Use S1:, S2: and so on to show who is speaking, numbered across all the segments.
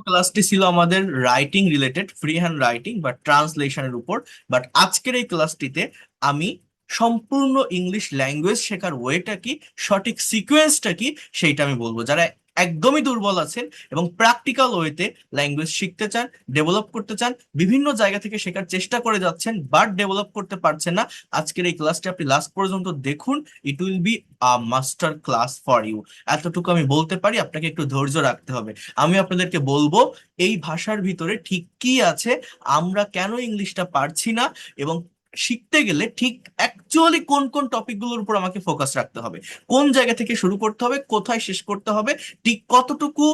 S1: ক্লাসটি ছিল আমাদের writing related, free hand writing বা ট্রান্সলেশনের উপর। বাট আজকের এই ক্লাসটিতে আমি সম্পূর্ণ ইংলিশ ল্যাঙ্গুয়েজ শেখার ওয়েটা কি, সঠিক সিকোয়েন্সটা কি, সেইটা আমি বলবো। যারা একদমই দুর্বল আছেন এবং প্র্যাকটিক্যাল ওয়েতে ল্যাঙ্গুয়েজ শিখতে চান, ডেভেলপ করতে চান, বিভিন্ন জায়গা থেকে শেখার চেষ্টা করে যাচ্ছেন বাট ডেভেলপ করতে পারছেন না, আজকের এই ক্লাসটি আপনি লাস্ট পর্যন্ত দেখুন। It will be a master class for you. এতটুকু আমি বলতে পারি, আপনাকে একটু ধৈর্য রাখতে হবে। আমি আপনাদেরকে বলবো এই ভাষার ভিতরে ঠিক কি আছে, আমরা কেন ইংলিশটা পারছি না, এবং শিখতে গেলে ঠিক অ্যাকচুয়ালি কোন কোন টপিকগুলোর উপর আমাকে ফোকাস রাখতে হবে, কোন জায়গা থেকে শুরু করতে হবে, কোথায় শেষ করতে হবে, ঠিক কতটুকু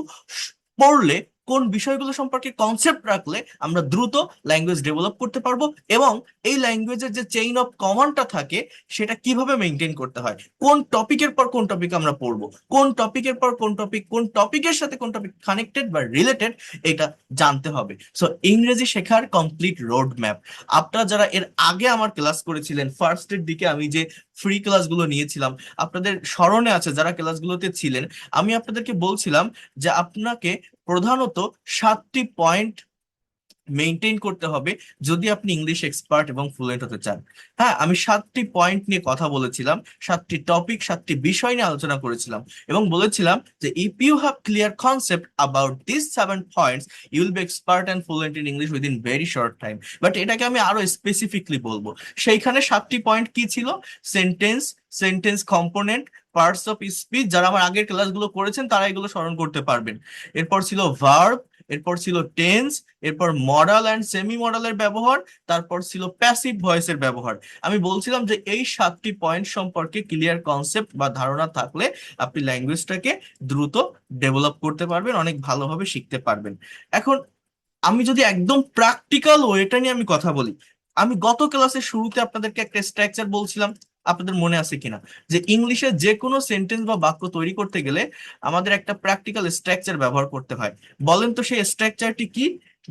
S1: পড়লে, কোন বিষয়গুলো সম্পর্কে কনসেপ্ট রাখলে আমরা দ্রুত ল্যাঙ্গুয়েজ ডেভেলপ করতে পারবো, এবং এই ল্যাঙ্গুয়েজের যে চেইন অফ কমান্ডটা থাকে সেটা কিভাবে মেনটেন করতে হয়, কোন টপিকের পর কোন টপিক আমরা পড়বো, কোন টপিকের পর কোন টপিক, কোন টপিকের সাথে কোন টপিক কানেক্টেড বা রিলেটেড, এটা জানতে হবে। সো ইংরেজি শেখার কমপ্লিট রোড ম্যাপ। আপনারা যারা এর আগে আমার ক্লাস করেছিলেন, ফার্স্টের দিকে আমি যে ফ্রি ক্লাসগুলো নিয়েছিলাম, আপনাদের স্মরণে আছে যারা ক্লাসগুলোতে ছিলেন, আমি আপনাদেরকে বলছিলাম যে আপনাকে প্রধানত 7টি পয়েন্ট মেনটেন করতে হবে যদি আপনি ইংলিশ এক্সপার্ট এবং ফ্লুয়েন্ট হতে চান। হ্যাঁ, আমি 7টি পয়েন্ট নিয়ে কথা বলেছিলাম, 7টি টপিক, 7টি বিষয় নিয়ে আলোচনা করেছিলাম, এবং বলেছিলাম যে if you have clear concept about this 7 points you will be expert and fluent in English within very short time. But এটাকে আমি আরো স্পেসিফিকলি বলবো। সেইখানে 7টি পয়েন্ট কি ছিল? Sentence, sentence component, parts of speech. যারা আমার আগের ক্লাসগুলো করেছেন তারা এগুলো স্মরণ করতে পারবেন। এরপর ছিল ভার্ব, এরপর ছিল টেন্স, এরপর মডাল অ্যান্ড সেমি মডালের ব্যবহার, তারপর ছিল প্যাসিভ ভয়েসের ব্যবহার। আমি বলছিলাম যে এই 7টি পয়েন্ট সম্পর্কে ক্লিয়ার কনসেপ্ট বা ধারণা থাকলে আপনি ল্যাঙ্গুয়েজটাকে দ্রুত ডেভেলপ করতে পারবেন, অনেক ভালোভাবে শিখতে পারবেন। এখন আমি যদি একদম প্র্যাকটিক্যাল ওয়েটা নিয়ে আমি কথা বলি, আমি গত ক্লাসের শুরুতে আপনাদেরকে একটা স্ট্রাকচার বলছিলাম, আপনাদের মনে আছে কিনা, যে ইংলিশে যে কোনো সেন্টেন্স বা বাক্য তৈরি করতে গেলে আমাদের একটা প্র্যাকটিক্যাল স্ট্রাকচার ব্যবহার করতে হয়। বলেন তো সেই স্ট্রাকচারটি কি?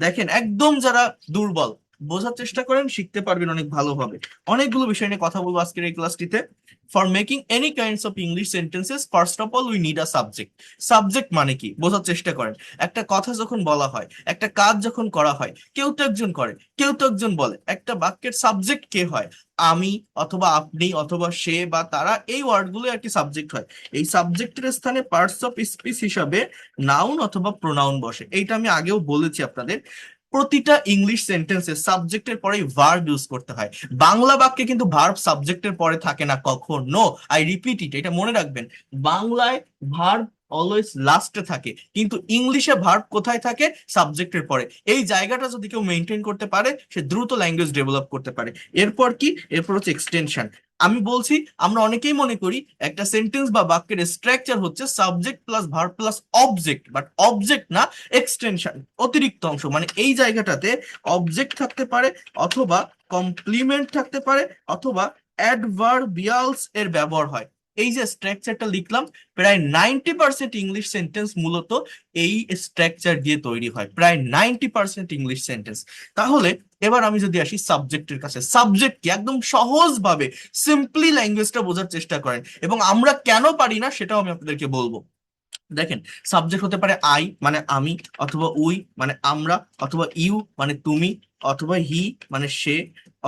S1: দেখেন, একদম যারা দুর্বল, বোঝার চেষ্টা করেন, শিখতে পারবেন অনেক ভালোভাবে। অনেকগুলো বিষয় নিয়ে কথা বলবো আজকের এই ক্লাসটিতে। For making any kinds of English sentences first of all we need a subject. Subject মানে কি বোঝার চেষ্টা করেন। একটা কথা যখন বলা হয়, একটা কাজ যখন করা হয়, কেউ তো একজন করে, কেউ তো একজন বলে, একটা বাক্যের সাবজেক্ট কে হয়? আমি, অথবা আপনি, অথবা সে বা তারা, এই ওয়ার্ডগুলো আর কি সাবজেক্ট হয়। এই সাবজেক্টের স্থানে পার্টস অফ স্পিচ হিসাবে নাউন অথবা প্রোনাউন বসে। এইটা আমি আগেও বলেছি আপনাদের। প্রতিটা ইংলিশ সেন্টেন্সে সাবজেক্টের পরে ভার্ব ইউজ করতে হয়। বাংলা বাক্যে কিন্তু ভার্ব সাবজেক্টের পরে থাকে না কখনো। আই রিপিট ইট, এটা মনে রাখবেন। বাংলায় ভার্ব অলওয়েজ লাস্টে থাকে, কিন্তু ইংলিশে ভার্ব কোথায় থাকে? সাবজেক্টের পরে। এই জায়গাটা যদি কেউ মেনটেন করতে পারে, সে দ্রুত ল্যাঙ্গুয়েজ ডেভেলপ করতে পারে। এরপর কি? এরপর হচ্ছে এক্সটেনশন। আমি বলছি, আমরা অনেকেই মনে করি একটা সেন্টেন্স বা বাক্যের স্ট্রাকচার হচ্ছে subject plus verb plus object, but object না, এক্সটেনশন, অতিরিক্ত অংশ। মানে এই জায়গাটাতে অবজেক্ট থাকতে পারে, অথবা কমপ্লিমেন্ট থাকতে পারে, অথবা অ্যাডভার্বিয়ালস এর ব্যবহার হয়। এই যে স্ট্রাকচারটা লিখলাম, প্রায় 90% ইংলিশ সেন্টেন্স মূলত এই স্ট্রাকচার দিয়ে তৈরি হয়, প্রায় 90% ইংলিশ সেন্টেন্স। তাহলে এবার আমি যদি আসি সাবজেক্টের কাছে, সাবজেক্ট কি? একদম সহজ ভাবে সিম্পলি ল্যাঙ্গুয়েজটা বোঝার চেষ্টা করেন, এবং আমরা কেন পারি না সেটাও আমি আপনাদেরকে বলবো। দেখেন, সাবজেক্ট হতে পারে আই মানে আমি, অথবা উই মানে আমরা, অথবা ইউ মানে তুমি, অথবা হি মানে সে,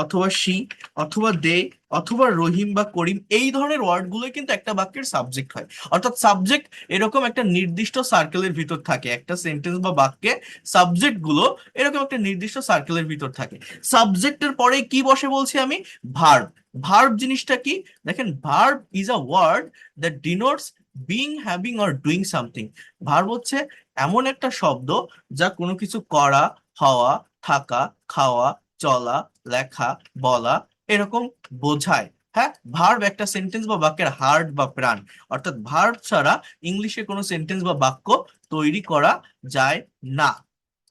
S1: অথবা সি, অথবা দে, অথবা রহিম বা করিম। এই ধরনের ওয়ার্ড গুলোই কিন্তু একটা বাক্যের সাবজেক্ট হয়। অর্থাৎ সাবজেক্ট এরকম একটা নির্দিষ্ট সার্কেলের ভিতর থাকে, একটা সেন্টেন্স বা বাক্যে সাবজেক্ট গুলো এরকম একটা নির্দিষ্ট সার্কেলের ভিতর থাকে। সাবজেক্টের পরে কি বসে বলছি আমি? ভার্ব। ভার্ব জিনিসটা কি? দেখেন, verb is a word that denotes being, having or doing something. Verb হচ্ছে এমন একটা শব্দ যা কোনো কিছু করা, হওয়া, থাকা, খাওয়া, চলা, লেখা, বলা, এরকম বোঝায়। হ্যাঁ, ভার্ব একটা সেন্টেন্স বা বাক্যের হার্ট বা প্রাণ। অর্থাৎ ভার্ব ছাড়া ইংলিশে কোনো সেন্টেন্স বা বাক্য তৈরি করা যায় না।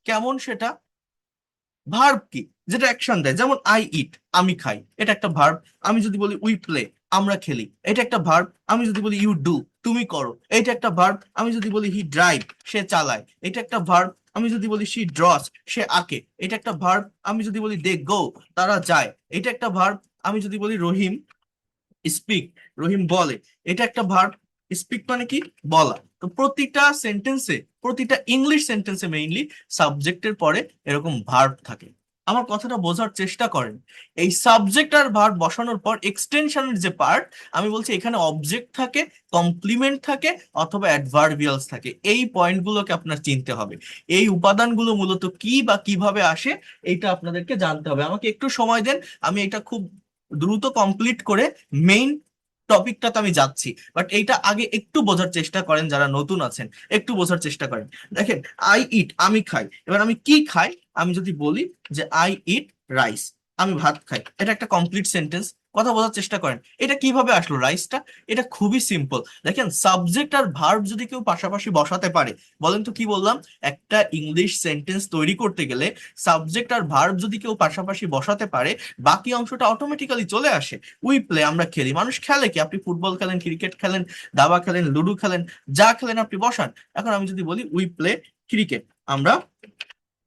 S1: কেমন সেটা? ভার্ব কি? যেটা অ্যাকশন দেয়, যেমন আই ইট, আমি খাই, এটা একটা ভার্ব। আমি যদি বলি উই প্লে, আমরা খেলি, এটা একটা ভার্ব। আমি যদি বলি ইউ ডু, তুমি করো, এটা একটা ভার্ব। আমি যদি বলি হি ড্রাইভ, সে চালায়, এটা একটা ভার্ব। আমি যদি বলি শি ড্রস, সে আঁকে, এটা একটা ভার্ব। আমি যদি বলি দে গো, তারা যায়, এটা একটা ভার্ব। আমি যদি বলি রহিম স্পিক, রহিম বলে, এটা একটা ভার্ব। স্পিক মানে কি? বলা। তো প্রতিটা সেন্টেন্সে প্রতিটা ইংলিশ সেন্টেন্সে মেইনলি সাবজেক্টের পরে এরকম ভার্ব থাকে। আমার কথাটা বোঝার চেষ্টা করেন। এই সাবজেক্ট আর ভার্ব বসানোর পর এক্সটেনশনের যে পার্ট, আমি বলছি এখানে অবজেক্ট থাকে, কমপ্লিমেন্ট থাকে, অথবা অ্যাডভার্বিয়ালস থাকে। এই পয়েন্টগুলোকে আপনার চিনতে হবে। এই উপাদানগুলো মূলত কি বা কিভাবে আসে এইটা আপনাদেরকে জানতে হবে। আমাকে একটু সময় দেন, আমি এটা খুব দ্রুত কমপ্লিট করে মেইন টপিকটাতে আমি যাচ্ছি। বাট এইটা আগে একটু বোঝার চেষ্টা করেন, যারা নতুন আছেন একটু বোঝার চেষ্টা করেন। দেখেন, আই ইট, আমি খাই। এবার আমি কি খাই? আমি যদি বলি যে আই ইট রাইস, আমি ভাত খাই, এটা একটা কমপ্লিট সেন্টেন্স। কথা বোঝার চেষ্টা করেন, এটা কিভাবে আসলো রাইসটা? এটা খুবই সিম্পল। দেখেন, সাবজেক্ট আর ভার্ব যদি কেউ পাশাপাশি বসাতে পারে, বলেন তো কি বললাম? একটা ইংলিশ সেন্টেন্স তৈরি করতে গেলে সাবজেক্ট আর ভার্ব যদি কেউ পাশাপাশি বসাতে পারে, বাকি অংশটা অটোমেটিক্যালি চলে আসে। উই প্লে, আমরা খেলি। মানুষ খেলে কি? আপনি ফুটবল খেলেন, ক্রিকেট খেলেন, দাবা খেলেন, লুডো খেলেন, যা খেলেন আপনি বসান। এখন আমি যদি বলি উই প্লে ক্রিকেট, আমরা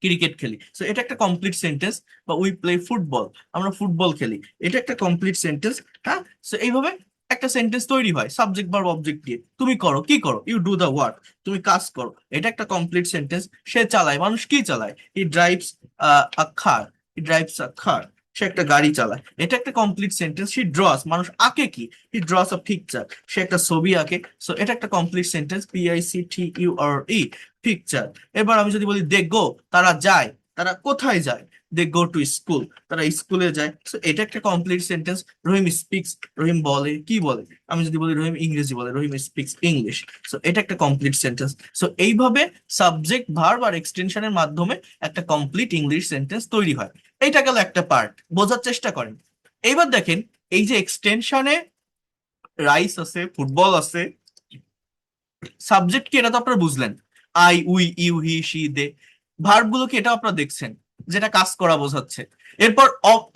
S1: ক্রিকেট খেলি, সো এটা একটা কমপ্লিট সেন্টেন্স। বা উই প্লে ফুটবল, আমরা ফুটবল খেলি, এটা একটা কমপ্লিট সেন্টেন্স। হ্যাঁ, সো এইভাবে একটা সেন্টেন্স তৈরি হয় সাবজেক্ট ভার্ব অবজেক্ট দিয়ে। তুমি করো, কি করো? ইউ ডু দা ওয়ার্ক, তুমি কাজ করো, এটা একটা কমপ্লিট সেন্টেন্স। সে চালায়, মানুষ কি চালায়? হি ড্রাইভস আ কার, হি ড্রাইভস আ কার, সে একটা গাড়ি চালায়, এটা একটা কমপ্লিট সেন্টেন্স। হি ড্রস, মানুষ আঁকে কি? হি ড্রস আ পিকচার, সে একটা ছবি আঁকে, সো এটা একটা কমপ্লিট সেন্টেন্স। PICTURE, picture. এবার আমি যদি বলি দে গো, তারা যায়, তারা কোথায় যায়? দে গো টু স্কুল, তারা স্কুলে যায়, সো এটা একটা কমপ্লিট সেন্টেন্স। রহিম স্পিক্স, রহিম বলে, কি বলে? আমি যদি বলি রহিম ইংরেজি বলে, রহিম স্পিক্স ইংলিশ, সো এটা একটা কমপ্লিট সেন্টেন্স। সো এইভাবে সাবজেক্ট ভার্ব আর এক্সটেনশনের মাধ্যমে একটা কমপ্লিট ইংলিশ সেন্টেন্স তৈরি হয়। এইটা গেল একটা পার্ট, বোঝার চেষ্টা করেন। এইবার দেখেন, এই যে এক্সটেনশনে রাইস আছে, ফুটবল আছে, সাবজেক্ট কি এটা তো আপনারা বুঝলেন, I, we, you, he, she, they. Verb গুলো কি এটা আপনারা দেখছেন, যেটা কাজ করা বোঝাচ্ছে। এরপর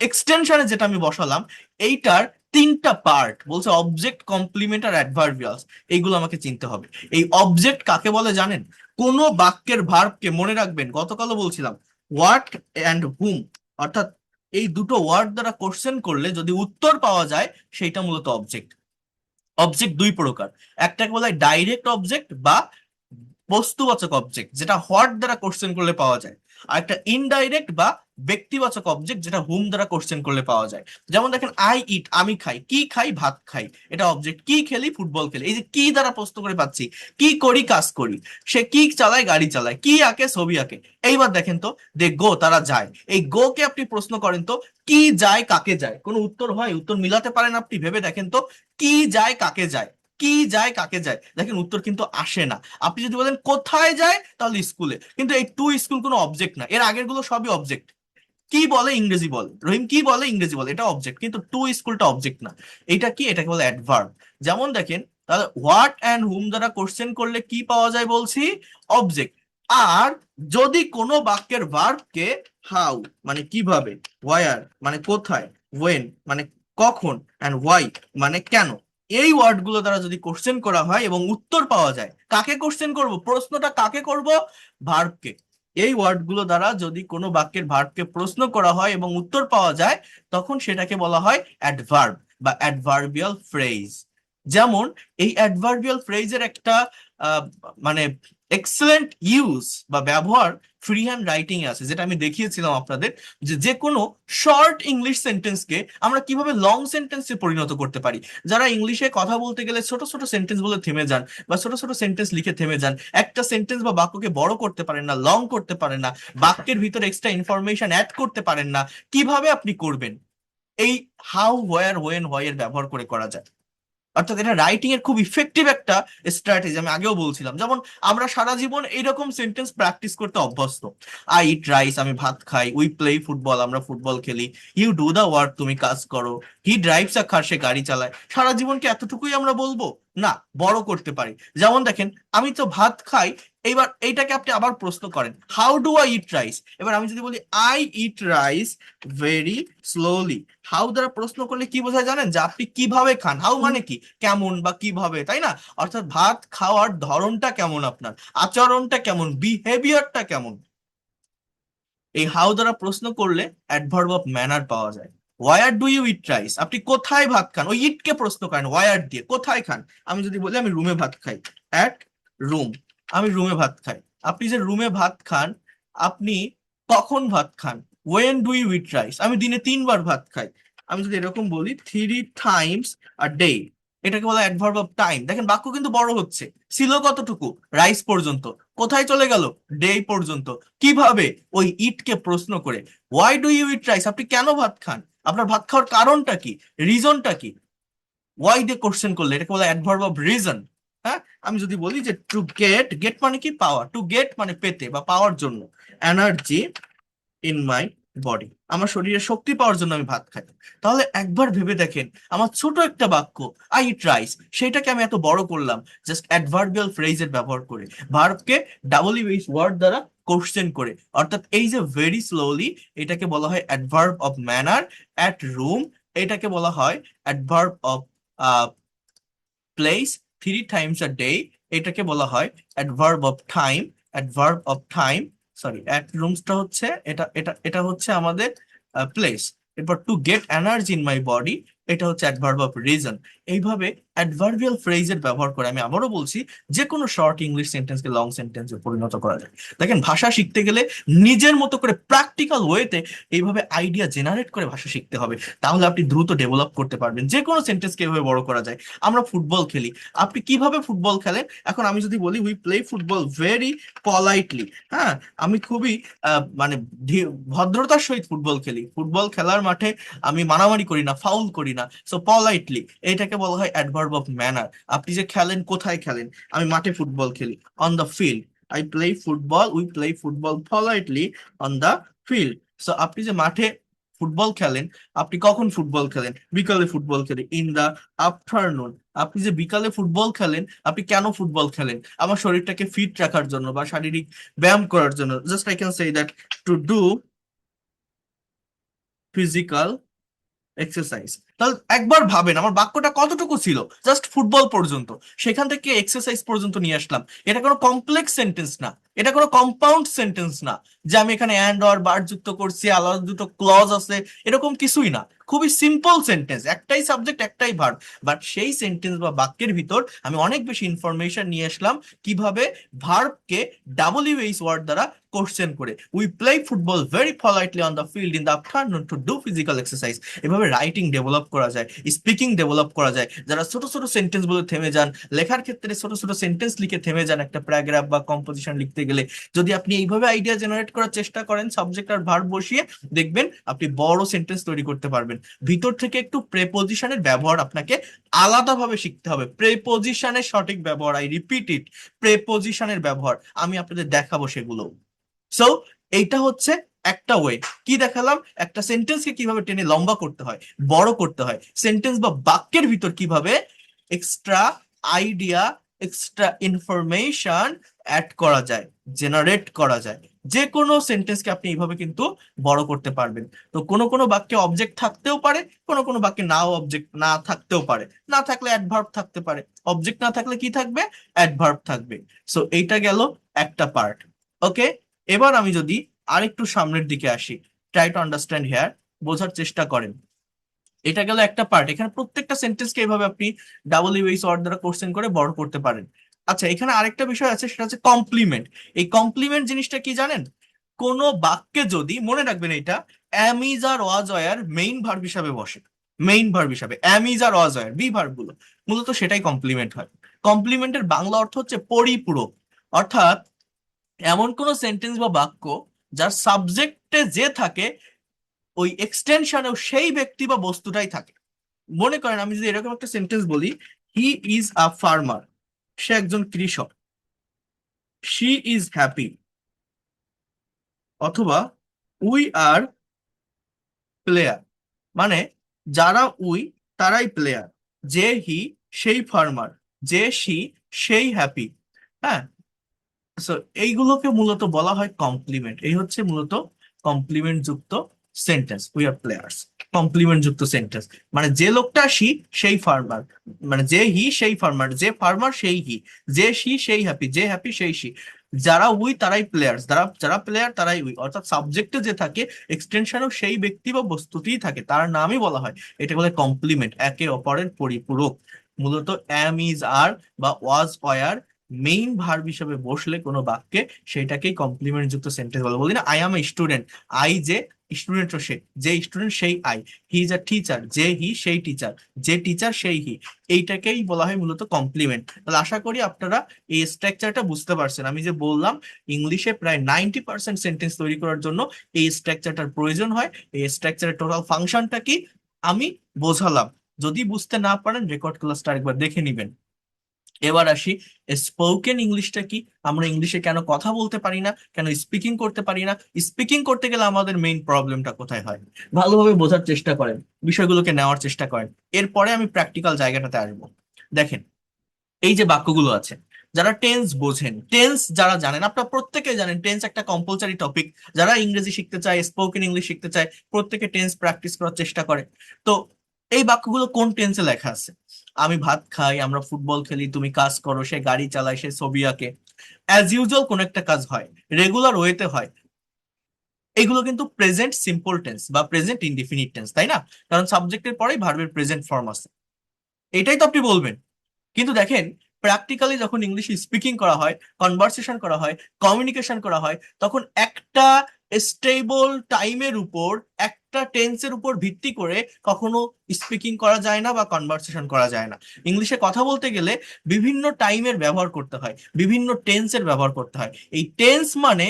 S1: এক্সটেনশনে যেটা আমি বসালাম, এইটার তিনটা পার্ট বলছে অবজেক্ট, কমপ্লিমেন্ট আর অ্যাডভার্বিয়ালস। এইগুলো আমাকে চিনতে হবে। এই অবজেক্ট কাকে বলে জানেন? কোন বাক্যের ভার্বকে, মনে রাখবেন গতকালও বলছিলাম, হোয়াট অ্যান্ড হুম, অর্থাৎ এই দুটো ওয়ার্ড দ্বারা কোশ্চেন করলে যদি উত্তর পাওয়া যায়, সেইটা মূলত অবজেক্ট। অবজেক্ট দুই প্রকার, একটাকে বলা হয় ডাইরেক্ট অবজেক্ট বা বস্তুবাচক অবজেক্ট, যেটা হোয়াট দ্বারা কোশ্চেন করলে পাওয়া যায়। আর একটা ইনডাইরেক্ট বা ব্যক্তিবাচক অবজেক্ট, যেটা হুম দ্বারা কোশ্চেন করলে পাওয়া যায়। যেমন দেখেন, আই ইট, আমি খাই। কি খাই? ভাত খাই, এটা অবজেক্ট। কি খেলি? ফুটবল খেলি। এই যে কি দ্বারা প্রশ্ন করে পাচ্ছি, কি করি? কাজ করি। সে কি চালায়? গাড়ি চালায়। কি আঁকে? ছবি আঁকে। এইবার দেখেন তো, দে গো, তারা যায়। এই গো কে আপনি প্রশ্ন করেন তো, কি যায় কাকে যায়? কোনো উত্তর হয়? উত্তর মিলাতে পারেন আপনি? ভেবে দেখেন তো, কি যায় কাকে যায়, কি যায় কাকে যায়, দেখেন উত্তর কিন্তু আসে না। আপনি যদি বলেন কোথায় যায়, তাহলে স্কুলে, কিন্তু এই টু স্কুল কোনো অবজেক্ট না, এর আগের গুলো সবই অবজেক্ট। কি বলে? ইংরেজি বলে। রহিম কি বলে? ইংরেজি বলে, এটা অবজেক্ট, কিন্তু টু স্কুলটা অবজেক্ট না। এটা কি? এটাকে বলে অ্যাডভার্ব। যেমন দেখেন, তাহলে হোয়াট অ্যান্ড হুম দ্বারা কোশ্চেন করলে কি পাওয়া যায় বলছি? অবজেক্ট। আর যদি কোনো বাক্যের ভার্বকে হাউ মানে কিভাবে, ওয়ার মানে কোথায়, ওয়েন মানে কখন, অ্যান্ড ওয়াই মানে কেন, এই ওয়ার্ড গুলো দ্বারা যদি কোশ্চেন করা হয় এবং উত্তর পাওয়া যায়, কাকে কোশ্চেন করব? প্রশ্নটা কাকে করব? ভার্বকে। এই ওয়ার্ড গুলো দ্বারা যদি কোনো বাক্যের ভার্বকে প্রশ্ন করা হয় এবং উত্তর পাওয়া যায়, তখন সেটাকে বলা হয় অ্যাডভার্ব বা অ্যাডভার্বিয়াল ফ্রেজ। যেমন এই অ্যাডভার্বিয়াল ফ্রেজের একটা আহ, মানে এক্সেলেন্ট ইউজ বা ব্যবহার ফ্রি হ্যান্ড রাইটিং এ আছে, যেটা আমি দেখিয়েছিলাম আপনাদের, যে যে কোনো শর্ট ইংলিশ সেন্টেন্সকে আমরা কিভাবে লং সেন্টেন্সে পরিণত করতে পারি। যারা ইংলিশে কথা বলতে গেলে ছোট ছোট সেন্টেন্স বলে থেমে যান, বা ছোট ছোট সেন্টেন্স লিখে থেমে যান, একটা সেন্টেন্স বা বাক্যকে বড় করতে পারেন না, লং করতে পারেন না, বাক্যের ভিতরে এক্সট্রা ইনফরমেশন অ্যাড করতে পারেন না, কিভাবে আপনি করবেন? এই হাউ, হোয়ার, হোয়েন, হোয়াই এর ব্যবহার করে করা যায়। অর্থাৎ এটা রাইটিং এর খুব ইফেক্টিভ একটা স্ট্র্যাটেজি। আমি আগেও বলছিলাম, যেমন আমরা সারা জীবন এইরকম সেন্টেন্স প্র্যাকটিস করতে অভ্যস্ত। আই ইট রাইস, আমি ভাত খাই। উই প্লে ফুটবল, আমরা ফুটবল খেলি। ইউ ডু দা ওয়ার্ক, তুমি কাজ করো। হি ড্রাইভস আ কার, সে গাড়ি চালায়। সারা জীবন কি এতটুকুই আমরা বলবো? না, বড় করতে পারি। যেমন দেখেন, আমি তো ভাত খাই। এইবার এইটাকে আপনি আবার প্রশ্ন করেন, how do I eat rice? এবার আমি যদি বলি I eat rice very slowly, how দ্বারা প্রশ্ন করলে কি বোঝায় জানেন? যে আপনি কিভাবে খান। হাউ মানে কি? কেমন বা কিভাবে, তাই না? অর্থাৎ ভাত খাওয়ার ধরনটা কেমন, আপনার আচরণটা কেমন, বিহেভিয়ারটা কেমন। এই হাউ দ্বারা প্রশ্ন করলে অ্যাডভার্ব অফ ম্যানার পাওয়া যায়। Where do you eat rice, আপনি কোথায় ভাত খান? ওই ইটকে প্রশ্ন করেন ওয়ার দিয়ে, কোথায় খান। আমি যদি বলি আমি রুমে ভাত খাই, অ্যাট রুম, আমি রুমে ভাত খাই, আপনি যে রুমে ভাত খান, আপনি কখন ভাত খান? When do you eat rice? আমি দিনে 3 বার ভাত খাই। আমি যদি এরকম বলি 3 টাইমস আ ডে, এটাকে বলা অ্যাডভার্ব অফ টাইম। দেখেন বাক্য কিন্তু বড় হচ্ছে। ছিল কতটুকু? রাইস পর্যন্ত। কোথায় চলে গেল? ডে পর্যন্ত। কিভাবে? ওই ইটকে প্রশ্ন করে। Why do you eat rice? আপনি কেন ভাত খান? আপনার ভাত খাওয়ার কারণটা কি? রিজনটা কি? ওয়াই দিয়ে কোশ্চেন করলে এটাকে বলা অ্যাডভার্ব অফ রিজন। হ্যাঁ, আমি যদি বলি যে টু গেট, গেট মানে কি? পাওয়ার। টু গেট মানে পেতে বা পাওয়ার জন্য। এনার্জি ইন মাই বডি, আমার শরীরে শক্তি পাওয়ার জন্য আমি ভাত খাই। তাহলে একবার ভেবে দেখেন, আমার ছোট একটা বাক্য আই ইট রাইস, সেটাকে আমি এত বড় করলাম জাস্ট অ্যাডভার্বিয়াল ফ্রেজের ব্যবহার করে, ভার্বকে ডাবল ইউএস ওয়ার্ড দ্বারা কোশ্চেন করে। অর্থাৎ এই যে ভেরি স্লোলি, এটাকে বলা হয় adverb of manner. At room, এটাকে বলা হয় adverb of place. 3 times a day, এটাকে বলা হয় adverb of time. Adverb of time, sorry, at রুমসটা হচ্ছে এটা এটা এটা হচ্ছে আমাদের প্লেস। এরপর to get energy in my body, এটা হচ্ছে অ্যাডভার্ব অফ রিজন। এইভাবে অ্যাডভার্বিয়াল ফ্রেজের ব্যবহার করে, আমি আবারও বলছি, যে কোনো শর্ট ইংলিশ সেন্টেন্সকে লং সেন্টেন্সে পরিণত করা যায়। দেখেন ভাষা শিখতে গেলে নিজের মতো করে প্র্যাকটিক্যাল ওয়েতে এইভাবে আইডিয়া জেনারেট করে ভাষা শিখতে হবে। তাহলে আপনি দ্রুত ডেভেলপ করতে পারবেন। যে কোনো সেন্টেন্সকে এভাবে বড় করা যায়। আমরা ফুটবল খেলি, আপনি কিভাবে ফুটবল খেলেন? এখন আমি যদি বলি we play football very politely, হ্যাঁ, আমি খুবই মানে ভদ্রতার সহিত ফুটবল খেলি। ফুটবল খেলার মাঠে আমি মারামারি করি না, ফাউল করি না। সো পলাইটলি, এটাকে বলা হয় অ্যাডভার্ব অফ ম্যানার। আপনি যে খেলেন, কোথায় খেলেন? আমি মাঠে ফুটবল খেলি, on the field. I play football, we play football politely on the field. So আপনি যে মাঠে ফুটবল খেলেন, আপনি কখন ফুটবল খেলেন? বিকালে ফুটবল খেলি, ইন দা আফটারনুন। আপনি যে বিকালে ফুটবল খেলেন, আপনি কেন ফুটবল খেলেন? আমার শরীরটাকে ফিট রাখার জন্য বা শারীরিক ব্যায়াম করার জন্য। Just I can say that to do physical exercise. তাহলে একবার ভাবেন আমার বাক্যটা কতটুকু ছিল, জাস্ট ফুটবল পর্যন্ত, সেখান থেকে এক্সারসাইজ পর্যন্ত নিয়ে আসলাম। এটা কোনো কমপ্লেক্স সেন্টেন্স না, এটা কোনো কম্পাউন্ড সেন্টেন্স না যে আমি এখানে অ্যান্ড অর বার যুক্ত করছি, আলাদা দুটো ক্লজ আছে, এরকম কিছুই না। খুবই সিম্পল সেন্টেন্স, একটাই সাবজেক্ট একটাই ভার্ব। বাট সেই সেন্টেন্স বা বাক্যের ভিতর আমি অনেক বেশি ইনফরমেশন নিয়ে আসলাম। কিভাবে? ভার্বকে ডাব্লিউএইচ ওয়ার্ড দ্বারা কোশ্চেন করে। We play football very politely on the field in the afternoon to do physical exercise. এভাবে রাইটিং ডেভেলপ করা যায়, স্পিকিং ডেভেলপ করা যায়। যারা ছোট ছোট সেন্টেন্স বলে থেমে যান, লেখার ক্ষেত্রে ছোট ছোট সেন্টেন্স লিখে থেমে যান একটা প্যারাগ্রাফ বা কম্পোজিশন লিখতে গেলে, যদি আপনি এইভাবে আইডিয়া জেনারেট করার চেষ্টা করেন সাবজেক্ট আর ভার্ব বসিয়ে, দেখবেন আপনি বড় সেন্টেন্স তৈরি করতে পারবেন। ভিতর থেকে একটু প্রেপোজিশনের ব্যবহার আপনাকে আলাদাভাবে শিখতে হবে। প্রেপোজিশনের সঠিক ব্যবহার, আই রিপিট ইট, প্রেপোজিশনের ব্যবহার আমি আপনাদের দেখাবো সেগুলো। সো এইটা হচ্ছে একটা ওয়ে। কি দেখালাম? একটা সেন্টেন্সকে কিভাবে টেনে লম্বা করতে হয়, বড় করতে হয়, সেন্টেন্স বা বাক্যের ভিতর কিভাবে extra idea, extra information add করা যায়, জেনারেট করা যায়। যে কোনো সেন্টেন্সকে আপনি এইভাবে কিন্তু বড় করতে পারবেন। তো কোনো কোনো বাক্যে অবজেক্ট থাকতেও পারে, কোনো কোনো বাক্যে নাও অবজেক্ট না থাকতেও পারে। না থাকলে অ্যাডভার্ব থাকতে পারে, অবজেক্ট না থাকলে কি থাকবে? অ্যাডভার্ব থাকবে। সো এইটা গেল একটা পার্ট। ওকে, এবার আমি যদি আরেকটু সামনের দিকে আসি, ট্রাই টু আন্ডারস্ট্যান্ড হেয়ার, বোঝার চেষ্টা করেন। এটা গেল একটা পার্ট। এখানে প্রত্যেকটা সেন্টেন্সকে এইভাবে আপনি ডাবল ইউএস ওয়ার্ড দ্বারা কোশ্চেন করে বড় করতে পারেন। আচ্ছা, এখানে আরেকটা বিষয় আছে, সেটা হচ্ছে কমপ্লিমেন্ট। এই কমপ্লিমেন্ট জিনিসটা কি জানেন? কোন বাক্যে যদি, মনে রাখবেন এটা, am is are was were main verb হিসাবে বসে, মেইন ভার্ব হিসাবে am is are was were be verb গুলো, মূলত সেটাই কমপ্লিমেন্ট হয়। কমপ্লিমেন্টের বাংলা অর্থ হচ্ছে পরিপূরক। অর্থাৎ এমন কোন সেন্টেন্স বা বাক্য যার সাবজেক্টে যে থাকে, ওই এক্সটেনশনেও সেই ব্যক্তি বা বস্তুটাই থাকে। মনে করেন আমি যদি এরকম একটা সেন্টেন্স বলি, হি ইজ আ ফার্মার, সে একজন কৃষক। শি ইজ হ্যাপি, অথবা উই আর প্লেয়ার, মানে যারা উই তারাই প্লেয়ার, যে হি সেই ফার্মার, যে সি সেই হ্যাপি। হ্যাঁ, সো এইগুলোকে মূলত বলা হয় কমপ্লিমেন্ট। এই হচ্ছে মূলত কমপ্লিমেন্ট যুক্ত sentence. We are players, complement যুক্ত সেন্টেন্স। মানে যে লোকটা সি সেই ফার্মার, মানে যে হি সেই ফার্মার, যে ফার্মার সেই হি, যে সি সেই হ্যাপি, যে হ্যাপি সেই সি। যারা উই তারাই প্লেয়ার্স, যারা যারা প্লেয়ার তারাই উই। অর্থাৎ সাবজেক্টে যে থাকে, এক্সটেনশনও সেই ব্যক্তি বা বস্তুতেই থাকে, তার নামই বলা হয়। এটা বলে কমপ্লিমেন্ট, একে অপরের পরিপূরক। মূলত অ্যাম ইজ আর বা ওয়াজ ওয়ার মেইন ভার্ব হিসেবে বসলে কোনো বাক্যে সেটাকেই কমপ্লিমেন্ট যুক্ত সেন্টেন্স বলে। বলি না I M a student, I যে স্টুডেন্ট সে, যে স্টুডেন্ট সেই I, he is a teacher, যে হি সেই টিচার, যে টিচার সেই হি, এইটাকেই বলা হয় মূলত কমপ্লিমেন্ট। তাহলে আশা করি আপনারা এই স্ট্রাকচারটা বুঝতে পারছেন। আমি যে বললাম ইংলিশে প্রায় 90% সেন্টেন্স তৈরি করার জন্য এই স্ট্রাকচারটার প্রয়োজন হয়। এই স্ট্রাকচারের টোটাল ফাংশনটা কি আমি বোঝালাম। যদি বুঝতে না পারেন রেকর্ড ক্লাসটা আরেকবার দেখে নিবেন। এবার আসি স্পোকেন ইংলিশটা কি, আমরা ইংলিশে কেন কথা বলতে পারি না, কেন স্পিকিং করতে পারি না, স্পিকিং করতে গেলে আমাদের মেইন প্রবলেমটা কোথায় হয়, ভালোভাবে বোঝার চেষ্টা করেন, বিষয়গুলোকে নেওয়ার চেষ্টা করেন। এরপরে আমি প্র্যাকটিক্যাল জায়গাটাতে আসবো। দেখেন এই যে বাক্যগুলো আছে, যারা টেন্স বোঝেন, টেন্স যারা জানেন, আপনারা প্রত্যেকে জানেন টেন্স একটা কম্পালসারি টপিক। যারা ইংরেজি শিখতে চায়, স্পোকেন ইংলিশ শিখতে চায়, প্রত্যেকে টেন্স প্র্যাকটিস করার চেষ্টা করে। তো এই বাক্যগুলো কোন টেন্সে লেখা আছে? আমি ভাত খাই, আমরা ফুটবল খেলি, তুমি কাজ করো, সে গাড়ি চালায়, সে ছবি আঁকে। অ্যাজ ইউজুয়াল কোন একটা কাজ হয়, রেগুলার ওয়েতে হয়, এগুলো কিন্তু প্রেজেন্ট সিম্পল টেন্স বা প্রেজেন্ট ইনডিফিনিট টেন্স, তাই না? কারণ সাবজেক্টের পরেই ভার্বের প্রেজেন্ট ফর্ম আছে। এটাই তো আপনি বলবেন। কিন্তু দেখেন প্র্যাকটিক্যালি যখন ইংলিশ স্পিকিং করা হয়, কনভারসেশন করা হয়, কমিউনিকেশন করা হয়, তখন একটা স্টেবল টাইমের উপর, একটা টেন্সের উপর ভিত্তি করে কখনো স্পিকিং করা যায় না বা কনভারসেশন করা যায় না। ইংলিশে কথা বলতে গেলে বিভিন্ন টাইমের ব্যবহার করতে হয়, বিভিন্ন টেন্সের ব্যবহার করতে হয়। এই টেন্স মানে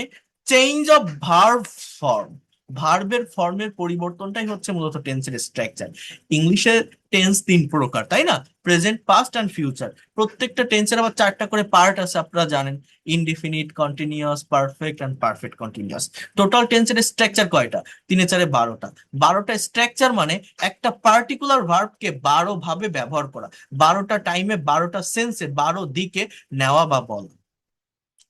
S1: চেঞ্জ অফ ভার্ব ফর্ম, ভার্বের ফর্মের পরিবর্তনটাই হচ্ছে মূলত টেন্সের স্ট্রাকচার। ইংলিশে টেন্স তিন প্রকার, তাই না? Present, past and future. প্রত্যেকটা টেন্সের আবার চারটা করে পার্ট আছে, আপনারা জানেন। Indefinite, continuous, perfect and perfect continuous. Total টেন্সের স্ট্রাকচার কয়টা? তিনে চারে 12টা। 12টা স্ট্রাকচার মানে একটা পার্টিকুলার ভার্বকে 12 ভাবে ব্যবহার করা, 12টা টাইমে, 12টা সেন্সে, 12 দিকে নেওয়া বা বলা।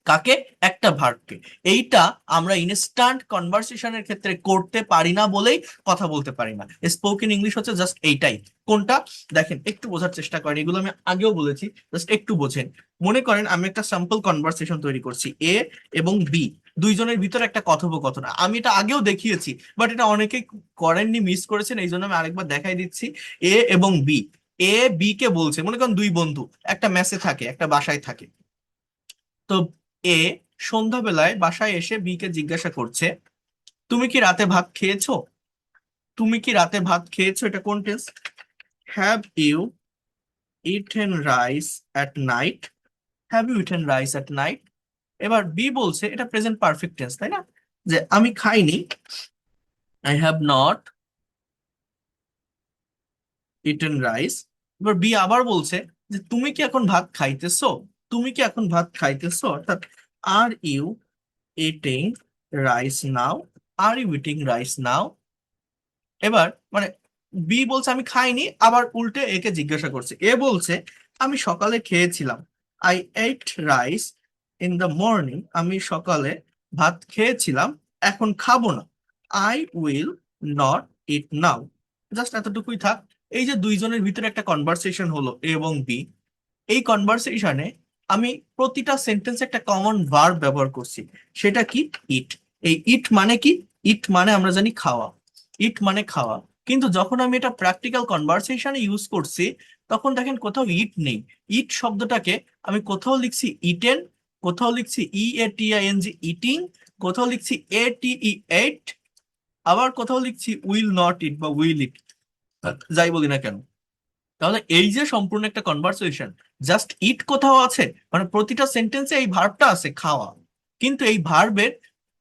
S1: কাকে? একটা ভার্বকে। এইটা আমরা ইনস্ট্যান্ট কনভারসেশনের ক্ষেত্রে করতে পারি না বলেই কথা বলতে পারি না। স্পোকেন ইংলিশ হচ্ছে জাস্ট এইটাই। কোনটা? দেখেন একটু বোঝার চেষ্টা করেন, এগুলো আমি আগেও বলেছি, জাস্ট একটু বোঝেন। মনে করেন আমি একটা স্যাম্পল কনভারসেশন তৈরি করছি, এ এবং বি, দুইজনের ভিতরে একটা কথোপকথন। আমি এটা আগেও দেখিয়েছি, বাট এটা অনেকেই করেননি, মিস করেছেন, এই জন্য আমি আরেকবার দেখাই দিচ্ছি। এ এবং বি, এ বি কে বলছে, মনে করেন দুই বন্ধু একটা মেসে থাকে, একটা বাসায় থাকে। তো এ সন্ধ্যাবেলায় বাসায় এসে বি কে জিজ্ঞাসা করছে, তুমি কি রাতে ভাত খেয়েছো? তুমি কি রাতে ভাত খেয়েছো, এটা কোন tense? Have you eaten rice at night? Have you eaten rice at night? এবার বি বলছে, এটা প্রেজেন্ট পারফেক্ট টেন্স, তাই না? যে আমি খাইনি, I have not eaten rice. এবার বি আবার বলছে যে তুমি কি এখন ভাত খাইতেছো? তুমি কি এখন ভাত খাইতেছো, অর্থাৎ are you eating rice now? Are you eating rice now? এবার মানে বি বলছে আমি খাইনি, আবার উল্টে একে জিজ্ঞাসা করছে। এ বলছে আমি সকালে খেয়েছিলাম, I ate rice in the morning. আমি সকালে ভাত খেয়েছিলাম, এখন খাবো না। I will not it now. Just এতটুকুই থাক। এই যে দুইজনের ভিতরে একটা কনভারসেশন হলো, এ এবং বি, এই কনভারসেশনে আমি প্রতিটা সেন্টেন্সে একটা কমন ভার্ব ব্যবহার করছি। সেটা কি? ইট। এই ইট মানে কি? ইট মানে আমরা জানি খাওয়া, ইট মানে খাওয়া। কিন্তু যখন আমি এটা প্র্যাকটিক্যাল কনভারসেশনে ইউজ করছি, তখন দেখেন কোথাও ইট নেই। ইট শব্দটাকে আমি কোথাও লিখছি ইটেন, কোথাও লিখছি E A T I N G eating, কোথাও লিখছি এ টি ই এট, আবার কোথাও লিখছি উইল নট ইট বা উইল ইট, যাই বলি না কেন। তাহলে এই যে সম্পূর্ণ একটা কনভারসেশন, জাস্ট ইট কোথাও আছে, মানে প্রতিটা সেন্টেন্সে এই ভার্বটা আছে খাওয়া, কিন্তু এই ভার্বের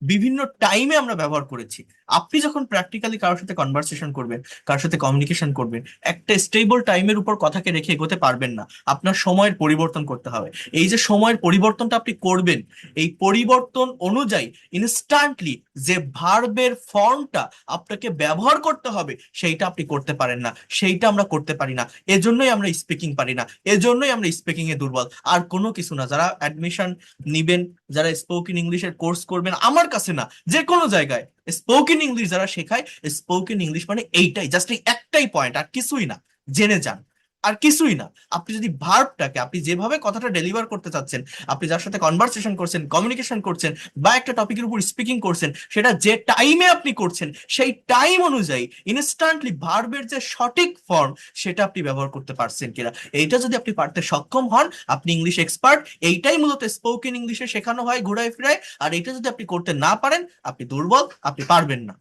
S1: বিভিন্ন টাইমে আমরা ব্যবহার করেছি। আপনি যখন প্র্যাকটিক্যালি কারোর সাথে কনভারসেশন করবেন, কারোর সাথে কমিউনিকেশন করবেন, একটা স্টেবল টাইমের উপর কথাকে রেখে এগোতে পারবেন না। আপনার সময়ের পরিবর্তন করতে হবে। এই যে সময়ের পরিবর্তনটা আপনি করবেন, এই পরিবর্তন অনুযায়ী ইনস্ট্যান্টলি যে ভার্বের ফর্মটা আপনাকে ব্যবহার করতে হবে, সেইটা আপনি করতে পারেন না, সেইটা আমরা করতে পারি না। এজন্যই আমরা স্পিকিং পারি না, এজন্যই আমরা স্পিকিং এ দুর্বল, আর কোনো কিছু না। যারা অ্যাডমিশন নিবেন, যারা স্পোকেন ইংলিশের কোর্স করবেন, আমার কাছে না, যে কোনো জায়গায় স্পোকেন ইংলিশ যারা শেখায়, স্পোকেন ইংলিশ মানে এইটাই, জাস্ট এই একটাই পয়েন্ট, আর কিছুই না। জেনে যান। আর কিছুই না। আপনি যদি ভার্বটাকে, আপনি যেভাবে কথাটা ডেলিভার করতে চাচ্ছেন, আপনি যার সাথে কনভারসেশন করছেন, কমিউনিকেশন করছেন, বা একটা টপিকের উপর স্পিকিং করছেন, সেটা যে টাইমে আপনি করছেন সেই টাইম অনুযায়ী ইনস্ট্যান্টলি ভার্বের যে সঠিক ফর্ম সেটা আপনি ব্যবহার করতে পারছেন কিনা, এইটা যদি আপনি পারতে সক্ষম হন, আপনি ইংলিশ এক্সপার্ট। এইটাই মূলত স্পোকেন ইংলিশে শেখানো হয় ঘুরায় ফিরায়। আর এইটা যদি আপনি করতে না পারেন, আপনি দুর্বল, আপনি পারবেন না।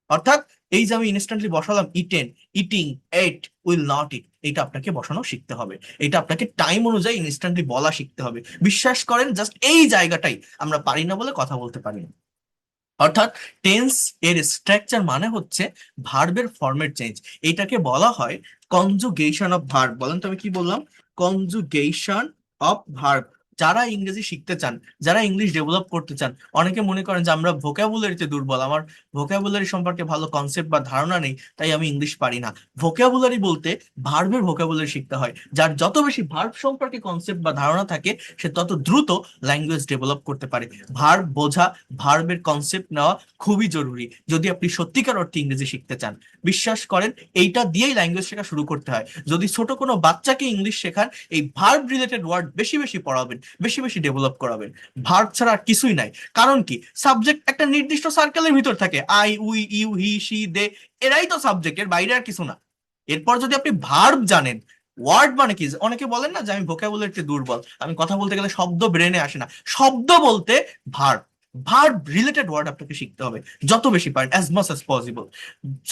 S1: অর্থাৎ এই যে আমি ইনস্ট্যান্টলি বসালাম eaten, eating, ate, will not eat, এটা আপনাকে বসানো শিখতে হবে। এটা আপনাকে টাইম অনুযায়ী ইনস্ট্যান্টলি বলা শিখতে হবে। বিশ্বাস করেন, জাস্ট এই জায়গাটাই আমরা পারি না বলে কথা বলতে পারি না। অর্থাৎ টেন্স এর স্ট্রাকচার মানে হচ্ছে ভার্বের ফর্মেট চেঞ্জ। এটাকে বলা হয় কনজুগেশন অফ ভার্ব। বলেন তো আমি কি বললাম? Conjugation of verb. যারা ইংরেজি শিখতে চান, যারা ইংলিশ ডেভেলপ করতে চান, অনেকে মনে করেন যে আমরা ভোকাবুলারিতে দুর্বল, আমার ভোকাবুলারি সম্পর্কে ভালো কনসেপ্ট বা ধারণা নেই, তাই আমি ইংলিশ পারি না। ভোকাবুলারি বলতে ভার্বের ভোকাবুলারি শিখতে হয়। যার যত বেশি ভার্ব সম্পর্কে কনসেপ্ট বা ধারণা থাকে, সে তত দ্রুত ল্যাঙ্গুয়েজ ডেভেলপ করতে পারে। ভার্ব বোঝা, ভার্বের কনসেপ্ট নেওয়া খুবই জরুরি যদি আপনি সত্যিকার অর্থে ইংরেজি শিখতে চান। বিশ্বাস করেন, এইটা দিয়েই ল্যাঙ্গুয়েজ শেখা শুরু করতে হয়। যদি ছোট কোনো বাচ্চাকে ইংলিশ শেখান, এই ভার্ব রিলেটেড ওয়ার্ড বেশি বেশি পড়াবেন, বেশি বেশি ডেভেলপ করাবেন। ভার্ব ছাড়া আর কিছুই নাই। কারণ কি? সাবজেক্ট একটা নির্দিষ্ট সার্কেলের ভিতর থাকে, I, we, you, he, she, they, এরাই তো সাবজেক্ট, এর বাইরে আর কিছু না। এরপর যদি আপনি ভার্ব জানেন, ওয়ার্ড মানে কি, অনেকে বলেন না যে আমি ভোকাবুলারিতে দুর্বল, আমি কথা বলতে গেলে শব্দ ব্রেনে আসে না। শব্দ বলতে ভার্ব, ভার্ব রিলেটেড ওয়ার্ড আপনাকে শিখতে হবে যত বেশি পারেন, অ্যাজ মাচ অ্যাজ পসিবল।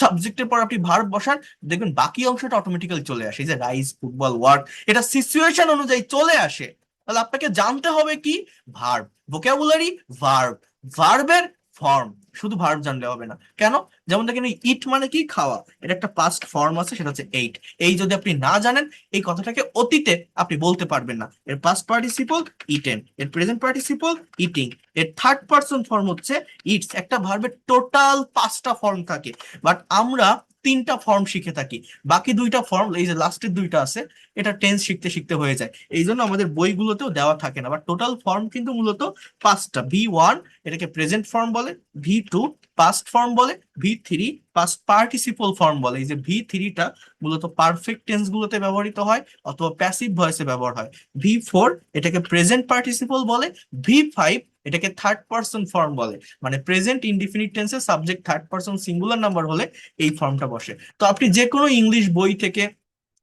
S1: সাবজেক্টের পর আপনি ভার্ব বসান, দেখবেন বাকি অংশটা অটোমেটিক্যালি চলে আসে। এই যে রাইস, ফুটবল, ওয়ার্ক, এটা সিচুয়েশন অনুযায়ী চলে আসে। তাহলে আপনাকে জানতে হবে কি? ভার্ব, ভোকাবুলারি, ভার্ব, ভার্বের ফর্ম। শুধু ভার্ব জানলে হবে না। কেন? যেমন দেখেন, ইট মানে কি? খাওয়া। এটা একটা পাস্ট ফর্ম আছে, সেটা হচ্ছে এইট। এই যদি আপনি না জানেন, এই কথাটাকে অতীতে আপনি বলতে পারবেন না। এর পাস্ট পার্টিসিপল ইটেন, এর প্রেজেন্ট পার্টিসিপল ইটিং, এর থার্ড পারসন ফর্ম হচ্ছে ইটস। একটা ভার্বের টোটাল 5টা ফর্ম থাকে, বাট আমরা 3টা ফর্ম শিখে থাকি। বাকি 2টা ফর্ম, এই যে লাস্টের 2টা আছে, এটা টেন্স শিখতে শিখতে হয়ে যায়। এই জন্য আমাদের বইগুলোতেও দেওয়া থাকে না। বাট টোটাল ফর্ম কিন্তু মূলত 5টা। V1 এটাকে প্রেজেন্ট ফর্ম বলে, V2 পাস্ট ফর্ম বলে, V3 পাস্ট পার্টিসিপল ফর্ম বলে। এই যে V3টা মূলত পারফেক্ট টেন্স গুলোতে ব্যবহৃত হয় অথবা প্যাসিভ ভয়েসে ব্যবহার হয়। V4 এটাকে প্রেজেন্ট পার্টিসিপল বলে, V5 এটাকে থার্ড পারসন ফর্ম বলে। মানে প্রেজেন্ট ইনডিফিনিট টেন্সে subject third person singular number হলে এই ফর্মটা বসে। তো আপনি যে কোনো ইংলিশ বই থেকে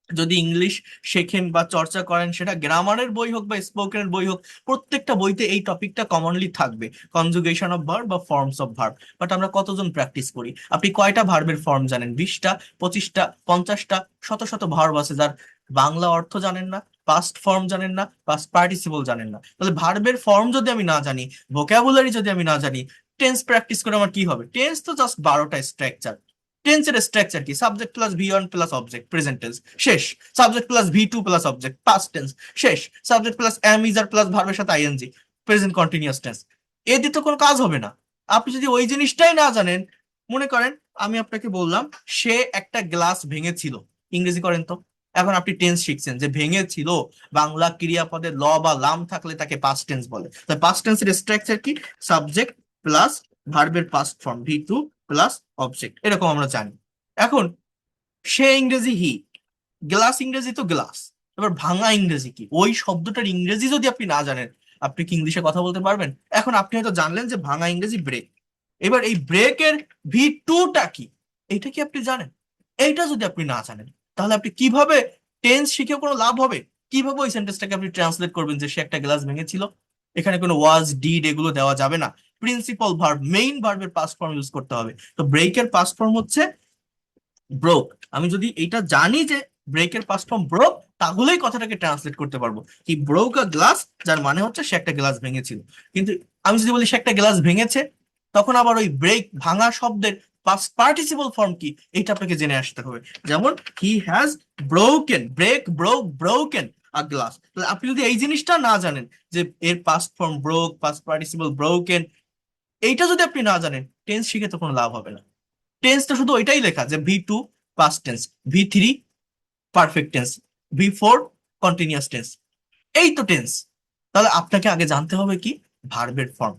S1: যদি ইংলিশ শেখেন বা চর্চা করেন, সেটা গ্রামারের বই হোক বা স্পোকেনের বই হোক, প্রত্যেকটা বইতে এই টপিকটা কমনলি থাকবে, কনজুগেশন অফ ভার্ব বা ফর্মস অফ ভার্ব। বাট আমরা কতজন প্র্যাকটিস করি? আপনি কয়টা ভার্বের ফর্ম জানেন? 20টা, 25টা, 50টা, শত শত ভার্ব আছে যার বাংলা অর্থ জানেন না, পাস্ট ফর্ম জানেন না, পাস্ট পার্টিসিপল জানেন না। তাহলে ভার্বের ফর্ম যদি আমি না জানি, ভোকাবুলারি যদি আমি না জানি, টেন্স প্র্যাকটিস করে আমার কি হবে? টেন্স তো জাস্ট 12টা স্ট্রাকচার। টেন্সের স্ট্রাকচার কি? Subject plus V1 plus object, present tense, শেষ। Subject plus V2 plus object, past tense, শেষ। Subject plus am is are plus ভার্বের সাথে আইএনজি, প্রেজেন্ট কন্টিনিউয়াস টেন্স। এ দিয়ে তো কোনো কাজ হবে না। আপনি যদি ওই জিনিসটাই না জানেন, মনে করেন আমি আপনাকে বললাম সে একটা গ্লাস ভেঙেছিল, ইংরেজি করেন তো। এখন আপনি টেন্স শিখছেন যে ভেঙেছিল, বাংলা ক্রিয়াপদে ল বা লাম থাকলে তাকে পাস্ট টেন্স বলে। তাই পাস্ট টেন্সের স্ট্রাকচার কি? সাবজেক্ট প্লাস ভার্বের past form V2 plus object, এরকম আমরা জানি। এখন সে ইংরেজি হি, গ্লাস ইংরেজি তো গ্লাস। এবার ভাঙা ইংরেজি কি? ওই শব্দটার ইংরেজি যদি আপনি না জানেন, আপনি কি ইংলিশে কথা বলতে পারবেন? এখন আপনি হয়তো জানলেন যে ভাঙা ইংরেজি ব্রেক। এবার এই ব্রেকের V2টা কি, এইটা কি আপনি জানেন? এইটা যদি আপনি না জানেন, তাহলে আপনি কিভাবে টেন্স শিখে কোনো লাভ হবে? কিভাবে ওই সেন্টেন্সটাকে আপনি ট্রান্সলেট করবেন যে সে একটা গ্লাস ভেঙেছিল? এখানে কোনো ওয়াজ, ডিড এগুলো দেওয়া যাবে না। প্রিন্সিপাল ভার্ব, মেইন ভার্বের পাস্ট ফর্ম ইউজ করতে হবে। তো ব্রেকের পাস্ট ফর্ম হচ্ছে ব্রোক। আমি যদি এটা জানি যে ব্রেকের পাস্ট ফর্ম ব্রোক, তাহলেই কথাটাকে ট্রান্সলেট করতে পারবো কি ব্রোক আ গ্লাস, যার মানে হচ্ছে সে একটা গ্লাস ভেঙেছিল। কিন্তু আমি যদি বলি সে একটা গ্লাস ভেঙেছে, তখন আবার ওই ব্রেক, ভাঙা শব্দের পাস্ট পার্টিসিপল ফর্ম কি, এটা আপনাকে জেনে আসতে হবে। যেমন he has broken, break, broke, broken a glass. আপনি যদি এই জিনিসটা না জানেন যে এর past form broke, past participle broken, এইটা যদি আপনি না জানেন, টেন্স শিখে তো কোনো লাভ হবে না। টেন্স তো শুধু ওইটাই লেখা যে V2 past tense, V3 perfect tense, V4 continuous tense, এই তো টেন্স। তাহলে আপনাকে আগে জানতে হবে কি? ভার্বের ফর্ম।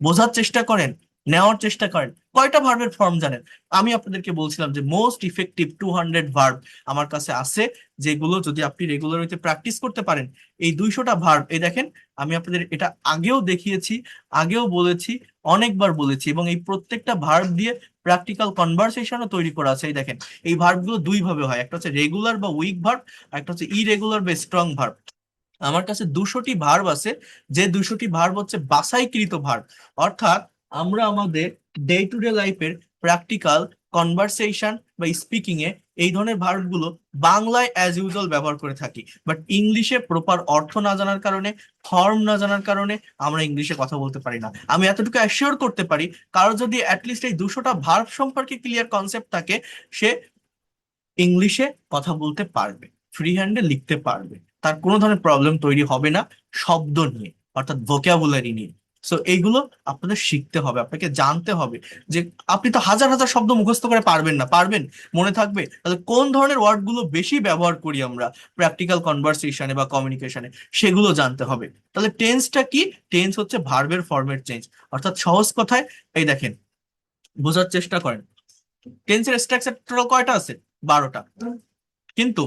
S1: বোঝার চেষ্টা করেন। নেওয়ার চেষ্টা করেন। কয়টা ভার্বের ফর্ম জানেন? আমি আপনাদেরকে বলছিলাম যে মোস্ট ইফেক্টিভ 200 ভার্ব আমার কাছে আছে, যেগুলো যদি আপনি রেগুলার হইতে প্র্যাকটিস করতে পারেন, এই 200টা ভার্ব, এই দেখেন আমি আপনাদের এটা আগেও দেখিয়েছি, আগেও বলেছি, অনেকবার বলেছি, এবং এই প্রত্যেকটা ভার্ব দিয়ে প্র্যাকটিক্যাল কনভারসেশনও তৈরি করা আছে। এই দেখেন এই ভার্বগুলো দুই ভাবে হয়, একটা হচ্ছে রেগুলার বা উইক ভার্ব, একটা হচ্ছে ইরেগুলার বা স্ট্রং ভার্ব। আমার কাছে 200টি ভার্ব আছে, যে 200টি ভার্ব হচ্ছে বাছাইকৃত ভার্ব। অর্থাৎ আমরা আমাদের ডে টু ডে লাইফের প্র্যাকটিক্যাল কনভারসেশন বা স্পিকিং এ এই ধরনের ভার্ব গুলো বাংলায় অ্যাজ ইউজুয়াল ব্যবহার করে থাকি, বাট ইংলিশে প্রপার অর্থ না জানার কারণে, ফর্ম না জানার কারণে আমরা ইংলিশে কথা বলতে পারি না। আমি এতটুকু অ্যাসিওর করতে পারি, কারো যদি অ্যাটলিস্ট এই 200টা ভার্ব সম্পর্কে ক্লিয়ার কনসেপ্ট থাকে, সে ইংলিশে কথা বলতে পারবে, ফ্রি হ্যান্ডে লিখতে পারবে, তার কোনো ধরনের প্রবলেম তৈরি হবে না শব্দ নিয়ে, অর্থাৎ ভোকাবুলারি নিয়ে। সো এইগুলো আপনাদের শিখতে হবে, আপনাকে জানতে হবে যে আপনি তো হাজার হাজার শব্দ মুখস্থ করে পারবেন না, পারবেন, মনে থাকবে? তাহলে কোন ধরনের ওয়ার্ড গুলো বেশি ব্যবহার করি আমরা প্র্যাকটিক্যাল কনভারসেশনে বা কমিউনিকেশনে, সেগুলো জানতে হবে। তাহলে টেন্সটা কি? টেন্স হচ্ছে ভার্বের ফরম্যাট চেঞ্জ। অর্থাৎ সহজ কথায় এই দেখেন, বোঝার চেষ্টা করেন, টেন্সের স্ট্রাকচার টোটাল কয়টা আছে? 12টা। কিন্তু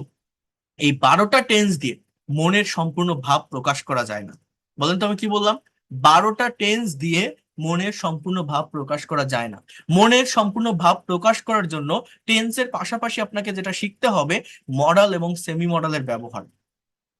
S1: এই 12টা টেন্স দিয়ে মনের সম্পূর্ণ ভাব প্রকাশ করা যায় না। বলেন তো আমি কি বললাম? 12টা টেন্স দিয়ে মনের সম্পূর্ণ ভাব প্রকাশ করা যায় না। মনের সম্পূর্ণ ভাব প্রকাশ করার জন্য টেন্সের পাশাপাশি আপনাকে যেটা শিখতে হবে, মডাল এবং সেমি মডালের ব্যবহার।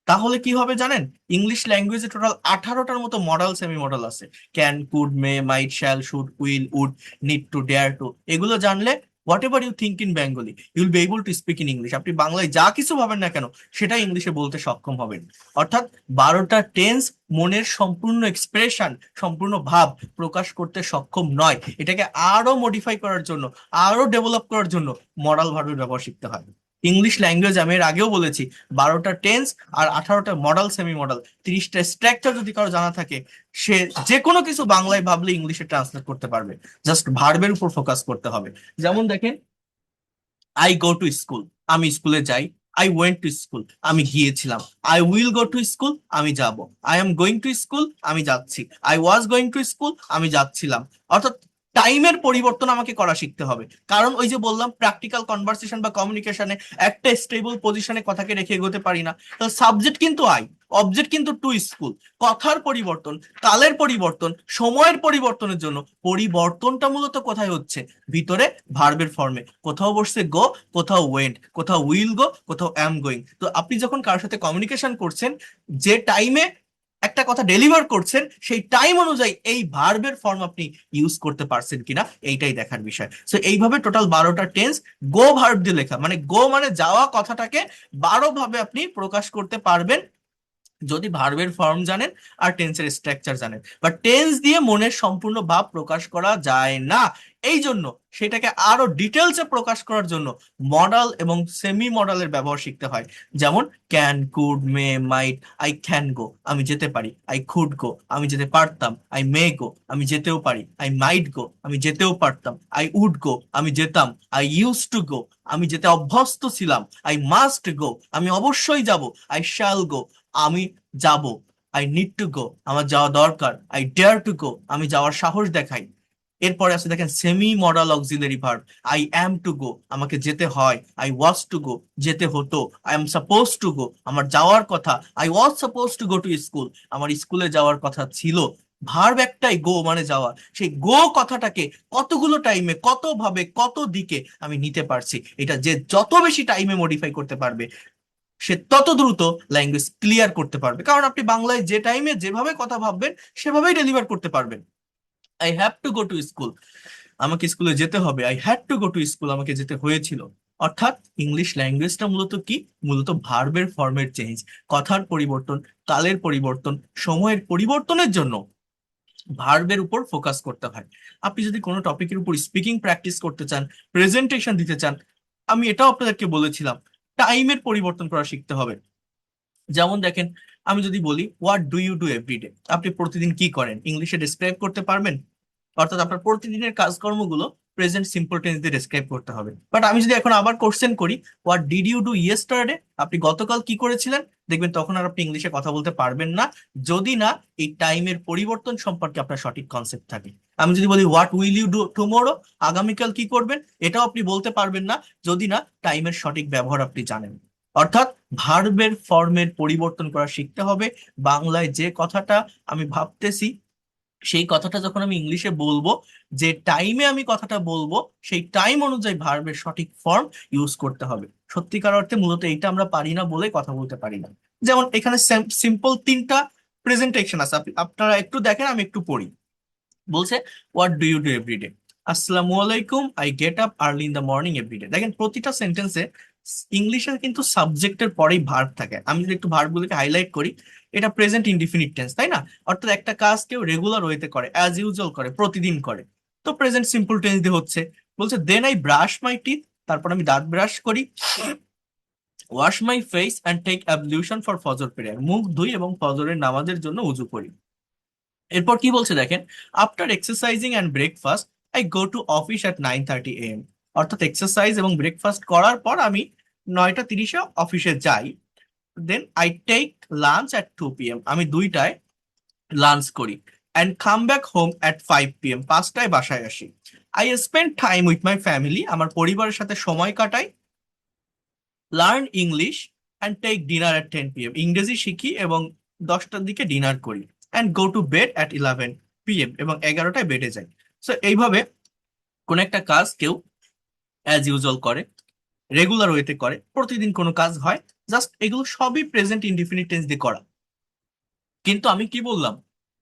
S1: তাহলে কি হবে জানেন? ইংলিশ ল্যাঙ্গুয়েজে টোটাল 18টার মতো মডাল সেমি মডাল আছে। Can, could, may, might, shall, should, will, would, need to, dare to. এগুলো জানলে whatever you think in Bengali you will be able to speak in English. আপনি বাংলায় যা কিছু ভাবেন না কেন, সেটা ইংলিশে বলতে সক্ষম হবেন। অর্থাৎ 12টা টেন্স মনের সম্পূর্ণ এক্সপ্রেশন, সম্পূর্ণ ভাব প্রকাশ করতে সক্ষম নয়। এটাকে আরো মডিফাই করার জন্য, আরো ডেভেলপ করার জন্য মডাল ভার্বের ব্যবহার শিখতে হয়। ইংলিশ ল্যাঙ্গুয়েজ আমি এর আগেও বলেছি, 12টা টেন্স আর 18টা মডাল সেমি মডাল, 30টা স্ট্রাকচার যদি কারো জানা থাকে, সে যে কোনো কিছু বাংলায় ভাবলে ইংলিশে ট্রান্সলেট করতে পারবে। জাস্ট ভার্বের উপর ফোকাস করতে হবে। যেমন দেখেন, আই গো টু স্কুল, আমি স্কুলে যাই। আই ওয়েন্ট টু স্কুল, আমি গিয়েছিলাম। I will go to school, আমি যাব। I am going to school, আমি যাচ্ছি। I was going to school, আমি যাচ্ছিলাম। অর্থাৎ টাইমের পরিবর্তন আমাকে করা শিখতে হবে, কারণ ওই যে বললাম প্র্যাকটিক্যাল কনভারসেশন বা কমিউনিকেশনে একটা স্টেবল পজিশনে কথাকে রেখে এগোতে পারি না। তো সাবজেক্ট কিন্তু আই, অবজেক্ট কিন্তু টু স্কুল। কথার পরিবর্তন, কালের পরিবর্তন, সময়ের পরিবর্তনের জন্য পরিবর্তনটা মূলত কোথায় হচ্ছে? ভিতরে ভার্বের ফর্মে। কোথাও বসছে গো, কোথাও ওয়েন্ট, কোথাও উইল গো, কোথাও অ্যাম গোয়িং। তো আপনি যখন কারোর সাথে কমিউনিকেশন করছেন, যে টাইমে একটা কথা ডেলিভার করছেন, সেই টাইম অনুযায়ী এই ভার্বের ফর্ম আপনি ইউজ করতে পারছেন কিনা, এইটাই দেখার বিষয়। সো এইভাবে টোটাল 12টা টেন্স গো ভার্ব দিয়ে লেখা, মানে গো মানে যাওয়া কথাটাকে 12 ভাবে আপনি প্রকাশ করতে পারবেন, যদি ভার্বের ফর্ম জানেন আর টেন্সের স্ট্রাকচার জানেন। বা টেন্স দিয়ে মনের সম্পূর্ণ ভাব প্রকাশ করা যায় না, এই জন্য সেটাকে আরো ডিটেলসে প্রকাশ করার জন্য মডাল এবং সেমি মডালের ব্যবহার শিখতে হয়। যেমন can, could, may, might. I can go, আমি যেতে পারি। আই কুড গো, আমি যেতে পারতাম। আই মে গো, আমি যেতেও পারি। আই মাইট গো, আমি যেতেও পারতাম। আই উড গো, আমি যেতাম। আই ইউজ টু গো, আমি যেতে অভ্যস্ত ছিলাম। আই মাস্ট গো, আমি অবশ্যই যাব। আই শ্যাল গো, আমি যাব। আই নিড টু গো, আমার যাওয়া দরকার। আই ডেয়ার টু গো, আমি যাওয়ার সাহস দেখাই। এরপরে আছে দেখেন semi modal auxiliary verb. I am to go, আমাকে যেতে হয়। আই ওয়াজ টু গো, যেতে হতো। I am suppose to go, আমার যাওয়ার কথা। I was suppose to go to school, আমার স্কুলে যাওয়ার কথা ছিল। ভার্ব একটাই, গো মানে যাওয়া। সেই গো কথাটাকে কতগুলো টাইমে, কত ভাবে, কত দিকে আমি নিতে পারছি, এটা যে যত বেশি টাইমে মডিফাই করতে পারবে, সে তত দ্রুত ল্যাঙ্গুয়েজ ক্লিয়ার করতে পারবে। কারণ আপনি বাংলায় যে টাইমে যেভাবে কথা ভাববেন, সেভাবেই ডেলিভার করতে পারবেন। I have to go to school, আমাকে স্কুলে যেতে হবে। I had to go to school, আমাকে যেতে হয়েছিল। অর্থাৎ ইংলিশ ল্যাঙ্গুয়েজটা মূলত কি? মূলত ভার্বের ফর্মের চেঞ্জ, কথার পরিবর্তন, কালের পরিবর্তন, সময়ের পরিবর্তনের জন্য ভার্বের উপর ফোকাস করতে হয়। আপনি যদি কোনো টপিকের উপর স্পিকিং প্র্যাকটিস করতে চান, প্রেজেন্টেশন দিতে চান, আমি এটাও আপনাদেরকে বলেছিলাম, টাইমের পরিবর্তন করা শিখতে হবে। যেমন দেখেন, আমি যদি বলি what do you do everyday, আপনি প্রতিদিন কি করেন, ইংলিশে ডিসক্রাইব করতে পারবেন? অর্থাৎ আপনার প্রতিদিনের কাজকর্মগুলো প্রেজেন্ট সিম্পল টেন্স দিয়ে ডেসক্রাইব করতে হবে। বাট আমি যদি এখন আবার কোশ্চেন করি, what did you do yesterday, আপনি গতকাল কি করেছিলেন, দেখবেন তখন আর আপনি ইংলিশে কথা বলতে পারবেন না, যদি না এই টাইমের পরিবর্তন সম্পর্কে আপনার সঠিক কনসেপ্ট থাকে। আমি যদি বলি what will you do tomorrow, আগামীকাল কি করবেন, এটাও আপনি বলতে পারবেন না যদি না টাইমের সঠিক ব্যবহার আপনি জানেন। অর্থাৎ ভার্বের ফর্মের পরিবর্তন করা শিখতে হবে। বাংলায় যে কথাটা আমি ভাবতেছি সেই কথাটা যখন আমি ইংলিশে বলবো, যে টাইমে আমি কথাটা বলবো সেই টাইম অনুযায়ী ভার্বের সঠিক ফর্ম ইউজ করতে হবে। সত্যিকার অর্থে মূলত এইটা আমরা পারি না বলে কথা বলতে পারি না। যেমন এখানে সিম্পল তিনটা প্রেজেন্টেশন আছে, আপনারা একটু দেখেন, আমি একটু পড়ি। বলছে what do you do everyday, আসসালামু আলাইকুম, I get up early in the morning everyday. দেখেন প্রতিটা সেন্টেন্সে ইংলিশে কিন্তু সাবজেক্টের পরেই ভার্ব থাকে। আমি যদি একটু ভার্বগুলোকে হাইলাইট করি, এটা প্রেজেন্ট ইনডিফিনিট টেন্স, তাই না? অর্থাৎ একটা কাজ কেউ রেগুলার ওয়েতে করে, অ্যাজ ইউজুয়াল করে, প্রতিদিন করে, তো প্রেজেন্ট সিম্পল টেন্স দিয়ে হচ্ছে। বলছে then I brush my teeth, তারপর আমি দাঁত ব্রাশ করি, wash my face and take ablution for ফজর প্রেয়ার, মুখ ধুই এবং ফজরের নামাজের জন্য উজু করি। এরপর কি বলছে দেখেন, after exercising and breakfast I go to office at 9:30 AM। অর্থাৎ এক্সারসাইজ এবং ব্রেকফাস্ট করার পর আমি 9:30-এ অফিসে যাই। Then I take lunch at 2 PM, আমি 2টায় লাঞ্চ করি। And come back home at 5 PM, 5টায় বাসায় আসি। I spend time with my family, আমার পরিবারের সাথে সময় কাটাই। Learn English and take dinner at 10 PM, ইংরেজি শিখি এবং 10টার দিকে ডিনার করি। And go to bed at 11 PM, এবং 11টায় বেডে যাই। সো এইভাবে কোন একটা কাজ কেউ অ্যাজ ইউজুয়াল করে, রেগুলার ওয়েতে করে, প্রতিদিন কোনো কাজ হয়, জাস্ট এগুলো সবই প্রেজেন্ট ইনডিফিনিট টেন্স দিয়ে করা। কিন্তু আমি কি বললাম,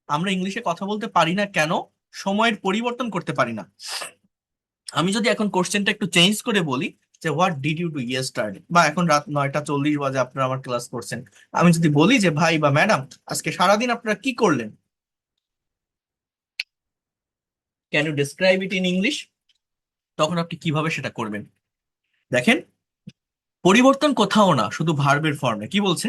S1: আমরা ইংলিশে কথা বলতে পারি না কেন? সময়ের পরিবর্তন করতে পারি না। আমি যদি এখন কোশ্চেনটা একটু চেঞ্জ করে বলি যে what did you do yesterday, বা এখন রাত 9:40 বাজে আপনারা আমার ক্লাস করছেন, আমি যদি বলি যে ভাই বা ম্যাডাম আজকে সারাদিন আপনারা কি করলেন, can you describe it in English, তখন আপনি কিভাবে সেটা করবেন? দেখেন পরিবর্তন কোথাও না, শুধু ভার্বের ফর্মে। কি বলছে,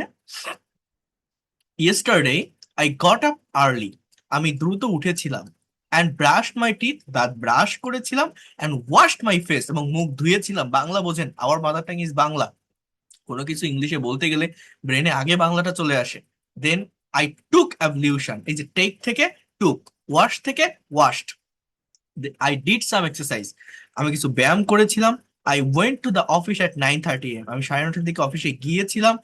S1: yesterday I got up early, আমি দ্রুত উঠেছিলাম। অ্যান্ড ব্রাশ মাই টিথ, দাঁত ব্রাশ করেছিলাম। অ্যান্ড ওয়াশড মাই ফেস, এবং মুখ ধুয়েছিলাম। বাংলা বোঝেন, our mother tongue is Bangla. কোনো কিছু ইংলিশে বলতে গেলে ব্রেনে আগে বাংলাটা চলে আসে। দেন আই টুক অ্যাবলিউশন, এই যে টেক থেকে টুক, ওয়াশ থেকে washed. I did some exercise, আমি কিছু ব্যায়াম করেছিলাম। I went to the office at 9:30 AM, আমি 9:30-এর দিকে অফিসে গিয়েছিলাম।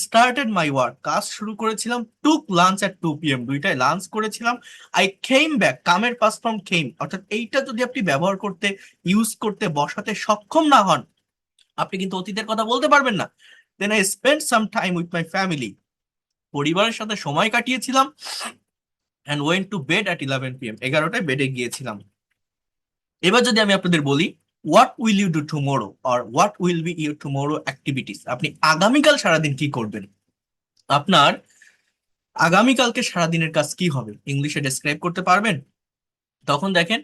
S1: স্টার্টেড মাই ওয়ার্ক, কাজ শুরু করেছিলাম। টুক লাঞ্চ অ্যাট 2 PM, 2টায় লাঞ্চ করেছিলাম। আই কেম ব্যাক, কামের পাস্ট ফর্ম কেম, অর্থাৎ এইটা যদি আপনি ব্যবহার করতে, ইউজ করতে, বসাতে সক্ষম না হন, আপনি কিন্তু অতীতের কথা বলতে পারবেন না। Then I spend some time with my family, পরিবারের সাথে সময় কাটিয়েছিলাম। And went to bed at 11 PM, 11টায় বেডে গিয়েছিলাম। এবার যদি আমি আপনাদের বলি what will you do tomorrow, or what will be your tomorrow activities, আপনি আগামীকাল সারাদিন কি করবেন, আপনার আগামীকালকে সারাদিনের কাজ কি হবে, ইংলিশে ডেসক্রাইব করতে পারবেন? তখন দেখেন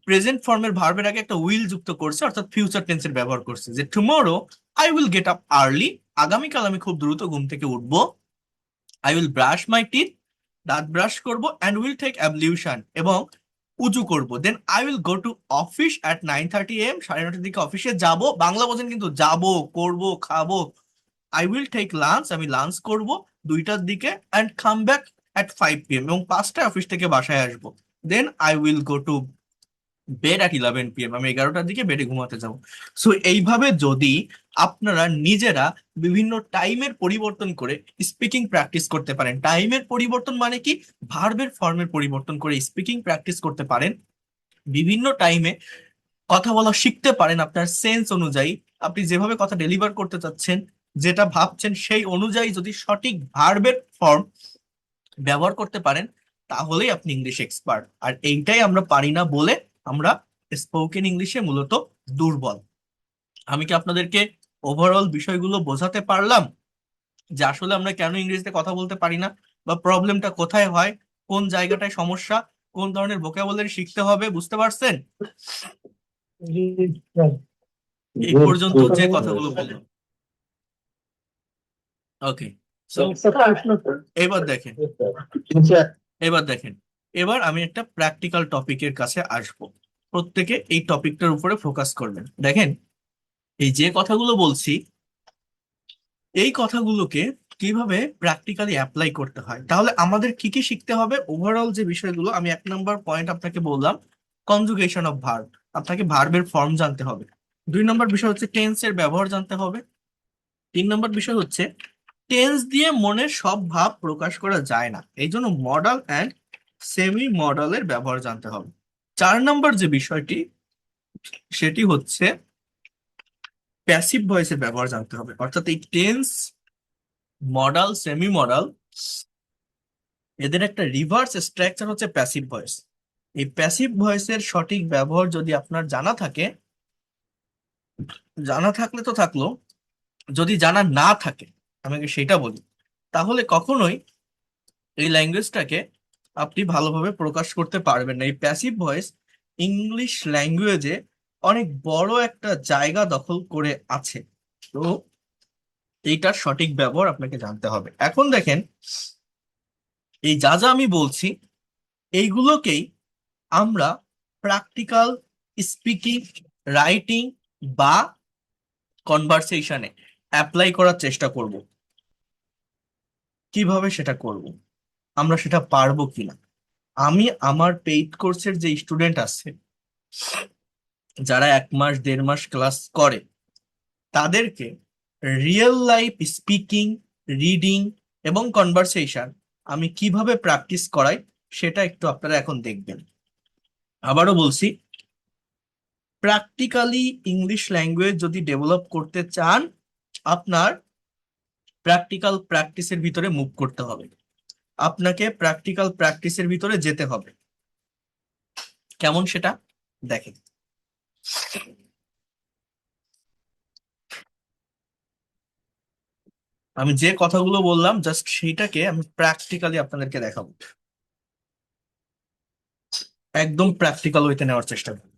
S1: প্রেজেন্ট ফর্মের ভার্বের আগে একটা উইল যুক্ত করছে, অর্থাৎ ফিউচার টেন্সের ব্যবহার করছে, যে tomorrow I will get up early, আগামীকাল আমি খুব দ্রুত ঘুম থেকে উঠবো। I will brush my teeth, দাঁত ব্রাশ করবো। অ্যান্ড উইল টেক অ্যাবলিউশন, এবং উজু করব। Then I will go to office at 9:30 AM, 9:30 দিকে অফিসে যাব। বাংলা বোঝেন কিন্তু, যাব, করব, খাবো। আই উইল টেক লাঞ্চ, আমি লাঞ্চ করব 2টার দিকে। And come back at 5 PM, এবং 5টায় অফিস থেকে বাসায় আসবো। Then I will go to bed at 11 PM, আমি 11টার দিকে বেডে ঘুমাতে যাব। সো এইভাবে যদি আপনারা নিজেরা বিভিন্ন টাইমের পরিবর্তন করে স্পিকিং প্র্যাকটিস করতে পারেন, টাইমের পরিবর্তন মানে কি, ভার্বের ফর্মের পরিবর্তন করে স্পিকিং প্র্যাকটিস করতে পারেন, বিভিন্ন টাইমে কথা বলা শিখতে পারেন, আপনার সেন্স অনুযায়ী আপনি যেভাবে কথা ডেলিভার করতে চাচ্ছেন, যেটা ভাবছেন সেই অনুযায়ী যদি সঠিক ভার্বের ফর্ম ব্যবহার করতে পারেন, তাহলেই আপনি ইংলিশ এক্সপার্ট। আর এইটাই আমরা পারি না বলে আমরা স্পোকেন ইংলিশে মূলত দুর্বল। আমি কি আপনাদেরকে ওভারঅল বিষয়গুলো বোঝাতে পারলাম, যে আসলে আমরা কেন ইংরেজিতে কথা বলতে পারি না, বা প্রবলেমটা কোথায় হয়, কোন জায়গাটায় সমস্যা, কোন ধরনের ভোকাবুলারি শিখতে হবে, বুঝতে পারছেন? এই পর্যন্ত যে কথাগুলো বললাম। ওকে, সো এবার দেখেন, এবার দেখেন, এবার আমি একটা প্র্যাকটিক্যাল টপিকের কাছে আসব। প্রত্যেকে এই টপিকটার উপরে ফোকাস করবেন। দেখেন এই যে কথাগুলো বলছি, এই কথাগুলোকে কিভাবে প্র্যাকটিক্যালি অ্যাপ্লাই করতে হয়। তাহলে আমাদের কি কি শিখতে হবে, ওভারঅল যে বিষয়গুলো আমি 1 নম্বর পয়েন্ট আপনাকে বললাম, কনজুগেশন অফ ভার্ব, আপনাকে ভার্বের ফর্ম জানতে হবে। 2 নম্বর বিষয় হচ্ছে টেন্সের ব্যবহার জানতে হবে। 3 নম্বর বিষয় হচ্ছে টেন্স দিয়ে মনের সব ভাব প্রকাশ করা যায় না, এই জন্য মডাল অ্যান্ড সেমি মডালের ব্যবহার জানতে হবে। 4 নম্বর যে বিষয়টি, সেটি হচ্ছে প্যাসিভ ভয়েসের ব্যবহার জানতে হবে, অর্থাৎ এই টেন্স, মডাল, সেমি মডাল, এদের একটা রিভার্স স্ট্রাকচার হচ্ছে প্যাসিভ ভয়েস। এই প্যাসিভ ভয়েসের সঠিক ব্যবহার যদি আপনার জানা থাকে, জানা থাকলে তো থাকলো, যদি জানা না থাকে, আমাকে সেটা বলি, তাহলে কখনোই এই ল্যাঙ্গুয়েজটাকে আপনি ভালোভাবে প্রকাশ করতে পারবেন না। এই প্যাসিভ ভয়েস ইংলিশ ল্যাঙ্গুয়েজে অনেক বড় একটা জায়গা দখল করে আছে। তো এইটার সঠিক ব্যবহার আপনাকে জানতে হবে। এখন দেখেন, এই যা যা আমি বলছি, এইগুলোকেই আমরা প্র্যাকটিক্যাল স্পিকিং, রাইটিং বা কনভারসেশনে অ্যাপ্লাই করার চেষ্টা করব। কিভাবে সেটা করব, আমরা সেটা পারবো কিনা। আমি আমার পেইড কোর্সের যে স্টুডেন্ট আছে, যারা 1 মাস 1.5 মাস ক্লাস করে, তাদেরকে রিয়েল লাইফ স্পিকিং, রিডিং এবং কনভারসেশন আমি কিভাবে প্র্যাকটিস করাই, সেটা একটু আপনারা এখন দেখবেন। আবারও বলছি, প্র্যাকটিক্যালি ইংলিশ ল্যাঙ্গুয়েজ যদি ডেভেলপ করতে চান, আপনার প্র্যাকটিক্যাল প্র্যাকটিসের ভিতরে মুভ করতে হবে, আপনাকে প্র্যাকটিক্যাল প্র্যাকটিসের ভিতরে যেতে হবে। কেমন সেটা দেখেন। আমি যে কথাগুলো বললাম, জাস্ট সেইটাকে আমি প্র্যাকটিক্যালি আপনাদেরকে দেখাবো, একদম প্র্যাকটিক্যাল ওয়েতে নেওয়ার চেষ্টা করব।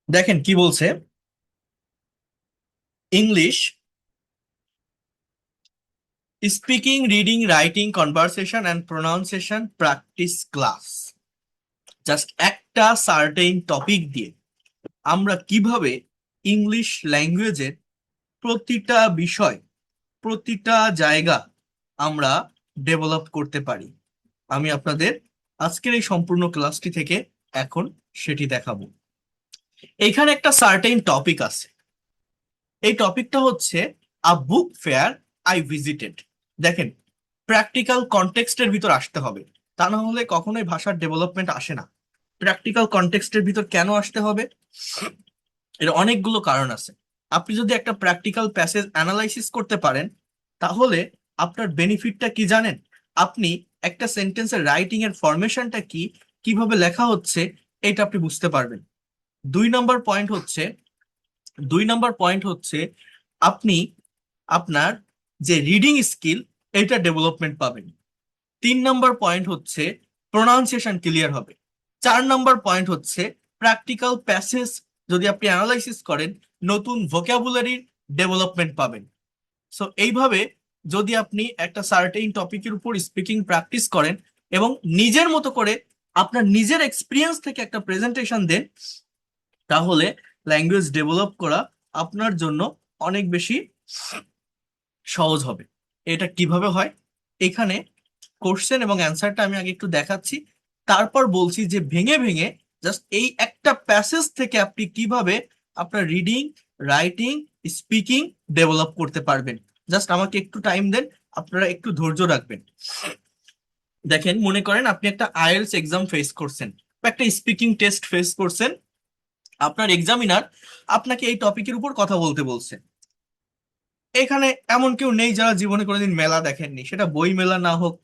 S1: দেখেন কি বলছে, English speaking, reading, writing, conversation and pronunciation practice class. Just একটা সার্টেইন টপিক দিয়ে আমরা কিভাবে ইংলিশ ল্যাঙ্গুয়েজের প্রতিটা বিষয়, প্রতিটা জায়গা আমরা ডেভেলপ করতে পারি, আমি আপনাদের আজকের এই সম্পূর্ণ ক্লাসটি থেকে এখন সেটি দেখাবো। এইখানে একটা সার্টেইন টপিক আছে, এই টপিকটা হচ্ছে আ বুক ফেয়ার আই ভিজিটেড। দেখেন, প্র্যাকটিক্যাল কনটেক্সটের ভিতর আসতে হবে, তা না হলে কখনোই ভাষার ডেভেলপমেন্ট আসে না। প্র্যাকটিক্যাল কনটেক্সটের ভিতর কেন আসতে হবে, এর অনেকগুলো কারণ আছে। আপনি যদি একটা প্র্যাকটিক্যাল প্যাসেজ অ্যানালাইসিস করতে পারেন, তাহলে আপনার বেনিফিটটা কি জানেন, আপনি একটা সেন্টেন্সের রাইটিং এর ফরমেশনটা কি, কিভাবে লেখা হচ্ছে, এটা আপনি বুঝতে পারবেন। দুই নম্বর পয়েন্ট হচ্ছে, 2 নম্বর পয়েন্ট হচ্ছে, আপনি আপনার যে রিডিং স্কিল, এটা ডেভেলপমেন্ট পাবেন। 3 নম্বর পয়েন্ট হচ্ছে প্রোনাউন্সিয়েশন ক্লিয়ার হবে। 4 নম্বর পয়েন্ট হচ্ছে প্র্যাকটিক্যাল প্যাসেজ যদি আপনি অ্যানালাইসিস করেন, নতুন ভোকাবুলারির ডেভেলপমেন্ট পাবেন। সো এইভাবে যদি আপনি একটা সার্টেইন টপিকের উপর স্পিকিং প্র্যাকটিস করেন এবং নিজের মতো করে আপনার নিজের এক্সপিরিয়েন্স থেকে একটা প্রেজেন্টেশন দেন, তাহলে ল্যাঙ্গুয়েজ ডেভেলপ করা আপনার জন্য অনেক বেশি সহজ হবে। এটা কিভাবে হয়, এখানে কোশ্চেন এবং অ্যান্সারটা আমি আগে একটু দেখাচ্ছি, তারপর বলছি যে ভেঙে ভেঙে জাস্ট এই একটা প্যাসেজ থেকে আপনি কিভাবে আপনার রিডিং, রাইটিং, স্পিকিং ডেভেলপ করতে পারবেন। জাস্ট আমাকে একটু টাইম দেন, আপনারা একটু ধৈর্য রাখবেন। দেখেন, মনে করেন আপনি একটা আইএলটিএস এক্সাম ফেস করছেন বা একটা স্পিকিং টেস্ট ফেস করছেন, আপনার এক্সামিনার আপনাকে এই টপিকের উপর কথা বলতে বলছে। এখানে এমন কেউ নেই যারা জীবনে কোনোদিন মেলা দেখেননি, সেটা বই মেলা না হোক,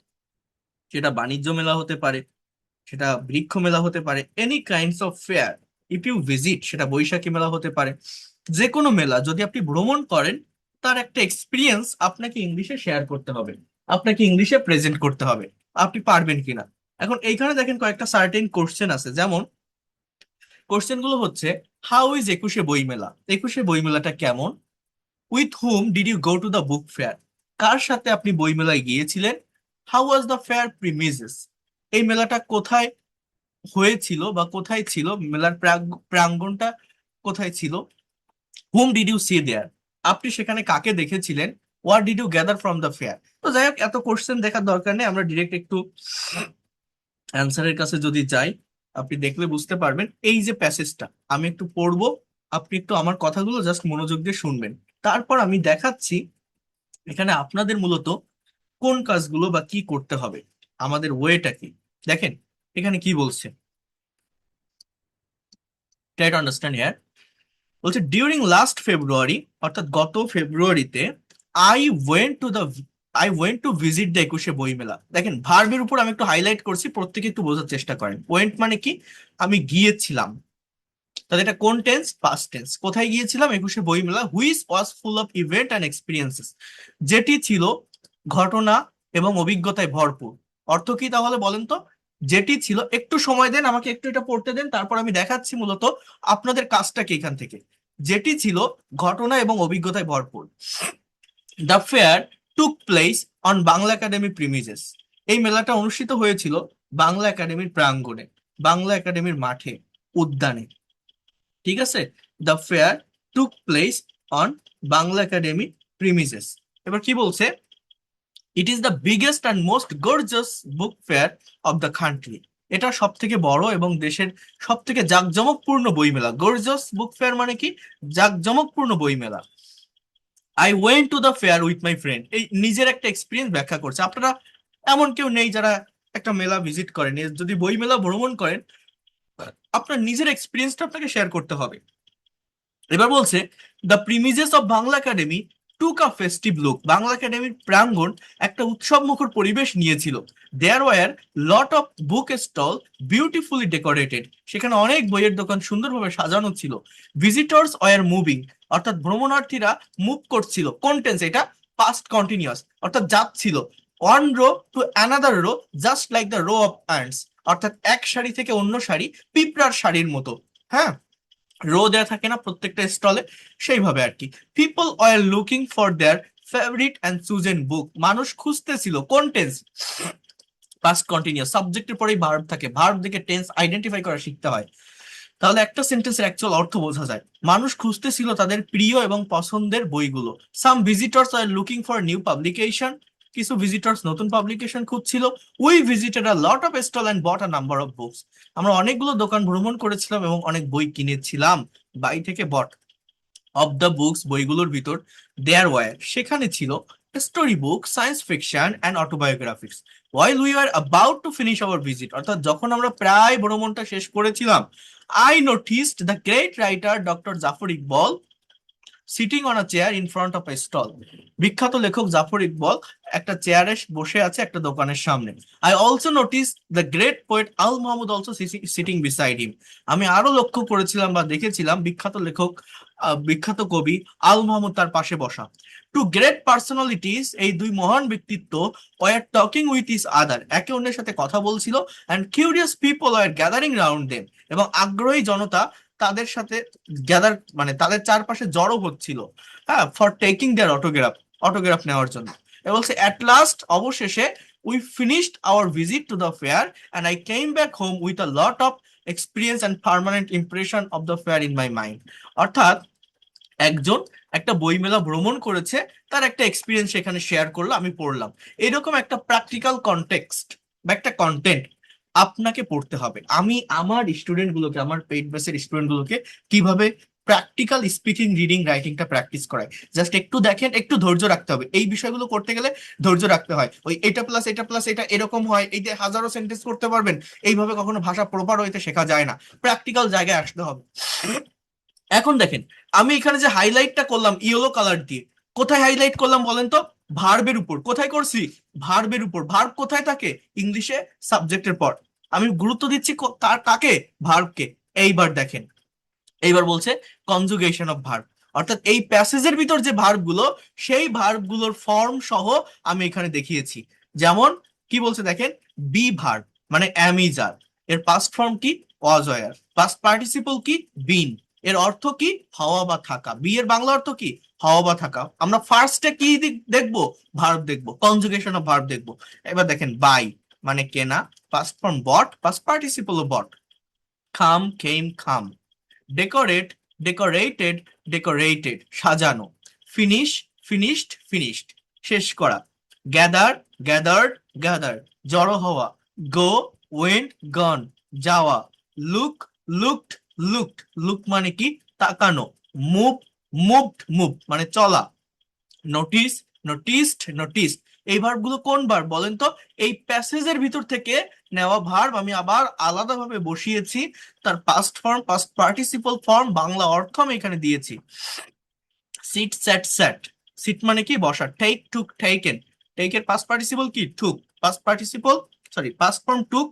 S1: সেটা বাণিজ্য মেলা হতে পারে, সেটা বৃক্ষ মেলা হতে পারে, any kinds of fair if you visit, সেটা বৈশাখী মেলা হতে পারে। যে কোনো মেলা যদি আপনি ভ্রমণ করেন, তার একটা এক্সপিরিয়েন্স আপনাকে ইংলিশে শেয়ার করতে হবে, আপনাকে ইংলিশে প্রেজেন্ট করতে হবে, আপনি পারবেন কিনা। এখন এইখানে দেখেন কয়েকটা সার্টেন কোশ্চেন আছে, যেমন কোশ্চেন গুলো হচ্ছে, হাউ ইজ একুশে বইমেলা, একুশে বইমেলাটা কেমন, with whom did you go to the book fair, কার সাথে আপনি বইমেলায় গিয়েছিলেন, how was the fair premises, এই মেলাটা কোথায় হয়েছিল বা কোথায় ছিল, মেলার প্রাঙ্গণটা কোথায় ছিল, hmm did you see there, আপনি সেখানে কাকে দেখেছিলেন, what did you gather from the fair. তো যাই হোক, এত কোশ্চেন দেখার দরকার নেই, আমরা ডিরেক্ট একটু অ্যান্সারের কাছে যদি যাই, আপনি দেখলে বুঝতে পারবেন। এই যে প্যাসেজটা আমি একটু পড়বো, আপনি একটু আমার কথাগুলো জাস্ট মনোযোগ দিয়ে শুনবেন, তারপর আমি দেখাচ্ছি এখানে আপনাদের মূলত কোন কাজগুলো বা কি করতে হবে, আমাদের ওয়েটা কি। দেখেন এখানে কি বলছে, ট্রাই টু আন্ডারস্ট্যান্ড হিয়ার। বলছে ডিউরিং লাস্ট ফেব্রুয়ারি, অর্থাৎ গত ফেব্রুয়ারিতে, I went to the I went to visit the একুশে বইমেলা। দেখেন ভার্বের উপর আমি একটু হাইলাইট করছি, প্রত্যেকে একটু বোঝার চেষ্টা করেন। ওয়েন্ট মানে কি, আমি গিয়েছিলাম, তাহলে এটা কোন টেন্স, পাস্ট টেন্স। কোথায় গিয়েছিলাম, একুশে বইমেলা। Which was full of event and experiences, যেটি ছিল ঘটনা এবং অভিজ্ঞতায় ভরপুর। অর্থ কি তাহলে বলেন তো, যেটি ছিল, একটু সময় দেন আমাকে, একটু এটা পড়তে দেন, তারপর আমি দেখাচ্ছি মূলত আপনাদের কাজটা কি এখান থেকে। যেটি ছিল ঘটনা এবং অভিজ্ঞতায় ভরপুর। The fair took place on Bangla academy প্রিমিজেস, এই মেলাটা অনুষ্ঠিত হয়েছিল বাংলা একাডেমির প্রাঙ্গণে, বাংলা একাডেমির মাঠে, উদ্যানে। ঠিক আছে, the fair took place on Bangla academy প্রিমিজেস। এবার কি বলছে, it is the biggest and most gorgeous book fair of the country, এটা সব থেকে বড় এবং দেশের সব থেকে জাঁকজমকপূর্ণ বইমেলা। গর্জাস বুক ফেয়ার মানে কি, জাঁকজমকপূর্ণ বইমেলা। I went to the fair with my friend, এই নিজের একটা এক্সপিরিয়েন্স ব্যাখ্যা করছে। আপনারা এমন কেউ নেই যারা একটা মেলা ভিজিট করেন, যদি বই মেলা ভ্রমণ করেন, আপনার নিজের এক্সপিরিয়েন্সটা আপনাকে শেয়ার করতে হবে। এবার বলছে the premises of Bangla Academy took a festive look, Bangla একাডেমির প্রাঙ্গণ একটা উৎসব মুখর পরিবেশ নিয়েছিল। There were lot of book stall beautifully decorated, সেখানে অনেক বইয়ের দোকান সুন্দরভাবে সাজানো ছিল। ভিজিটর্স ওয়ার মুভিং, অর্থাৎ ভ্রমণার্থীরা মুভ করছিল। কোন টেন্স এটা, পাস্ট কন্টিনিউয়াস, অর্থাৎ যাচ্ছিল। One row to another row just like the row of ants, অর্থাৎ এক সারি থেকে অন্য সারি পিঁপড়ার সারির মতো। হ্যাঁ, রো দেয়া থাকে না প্রত্যেকটা স্টলে, সেইভাবে আর কি। People were looking for their favourite and chosen book, মানুষ খুঁজতেছিল। কোন টেন্স, পাস্ট কন্টিনিউয়াস, সাবজেক্টের পরেই ভার্ব থাকে, ভার্ব দেখে টেন্স আইডেন্টিফাই করা শিখতে হয়, তাহলে একটা সেন্টেন্সের অ্যাকচুয়াল অর্থ বোঝা যায়। মানুষ খুঁজতেছিল তাদের প্রিয় এবং পছন্দের বইগুলো। Some visitors are looking for new publication, কিছু ভিজিটর্স নতুন পাবলিকেশন খুঁজছিল। We visited a lot of stall and bought a number of books, আমরা অনেকগুলো দোকান ভ্রমণ করেছিলাম এবং অনেক বই কিনেছিলাম। বাই থেকে বট, অফ দ্য বুকস বইগুলোর ভিতর, দেয়ার ওয়ার সেখানে ছিল, story book, science fiction and autobiographics. While we are about to finish our visit, অর্থাৎ যখন আমরা প্রায় ভ্রমণটা শেষ করেছিলাম, I noticed the great writer doctor Zafar Iqbal sitting on a chair in front of a stall, বিখ্যাত লেখক জাফর ইকবল একটা চেয়ারে বসে আছে একটা দোকানের সামনে। I also notice the great poet Al Mahmud also sitting beside him, আমি আরো লক্ষ্য করেছিলাম বা দেখেছিলাম বিখ্যাত লেখক, বিখ্যাত কবি আল মাহমুদ তার পাশে বসা। টু গ্রেট পার্সোনালিটিস, এই দুই মহান ব্যক্তিত্ব, ওয়ার টকিং উইথ ইস আদার, একে অন্যের সাথে কথা বলছিল। And curious people were gathering round them, এবং আগ্রহী জনতা তাদের সাথে গ্যাদার মানে তাদের চারপাশে জড়ো হচ্ছিল, হ্যাঁ, for taking their autograph, autograph নেওয়ার জন্য। এ বলছে অ্যাট লাস্ট, অবশেষে, we finished our visit to the fair and I came back home with a lot of experience and permanent impression of the fair in my mind. অর্থাৎ একজন একটা বইমেলা ভ্রমণ করেছে, তার একটা এক্সপিরিয়েন্স সেখানে শেয়ার করলো, আমি পড়লাম। এরকম একটা প্র্যাকটিক্যাল কনটেক্সট বা একটা কন্টেন্ট আপনাকে পড়তে হবে। আমি আমার স্টুডেন্ট গুলোকে, আমার পেইড ব্যাচের স্টুডেন্ট গুলোকে কিভাবে প্র্যাকটিক্যাল স্পিকিং, রিডিং, রাইটিংটা প্র্যাকটিস করায়, জাস্ট একটু দেখেন, একটু ধৈর্য রাখতে হবে। এই বিষয়গুলো করতে গেলে ধৈর্য রাখতে হয়। ওই এটা প্লাস এটা প্লাস এটা এরকম হয়, এই যে হাজারো সেন্টেন্স করতে পারবেন, এইভাবে কখনো ভাষা প্রপার হইতে শেখা যায় না, প্র্যাকটিক্যাল জায়গায় আসতে হবে। এখন দেখেন, আমি এখানে যে হাইলাইটটা করলাম ইয়েলো কালার দিয়ে, কোথায় হাইলাইট করলাম বলেন তো, ভার্বের উপর। কোথায় করছি, ভার্বের উপর। ভার্ব কোথায় থাকে, ইংলিশে সাবজেক্টের পর। আমি গুরুত্ব দিচ্ছি তার কাকে, ভার্বকে। এইবার দেখেন, এইবার বলছে কনজুগেশন অফ ভার্ব, অর্থাৎ এই প্যাসেজের ভিতর যে ভার্ব গুলো, সেই ভার্ব গুলোর ফর্ম সহ আমি এখানে দেখিয়েছি। যেমন কি বলছে দেখেন, বি ভার্ব মানে am is are, এর পাস্ট ফর্ম কি, was were, পাস্ট পার্টিসিপল কি, বিন, এর অর্থ কি, হওয়া বা থাকা। বি এর বাংলা অর্থ কি, হওয়া বা থাকা। আমরা ফার্স্টে কি দেখবো, ভার্ব দেখবো, কনজুগেশন অফ ভার্ব দেখবো। এবার দেখেন বাই মানে কেনা, past form bought, past participle bought. Come, came, come. Decorate, decorated, decorated. সাজানো. Finish, finished, finished. শেষ করা. Gather, gathered, gathered. জড়ো হওয়া. Go, went, gone. যাওয়া. Look, looked, looked. Look মানে কি? তাকানো. Move, moved, moved মানে চলা। Notice, noticed, noticed. এই ভার্বগুলো কোন ভার্ব বলেন তো? এই প্যাসেজের ভিতর থেকে নেওয়া ভার্ব আমি আবার আলাদাভাবে বসিয়েছি, তার past form, past participle form, Bangla অর্থ আমি এখানে দিয়েছি। সিট, স্যাট, স্যাট। সিট মানে কি? বসা। Take, took, taken. টেকের পাস্ট পার্টিসিপল কি? Took. Past participle, sorry, past form took,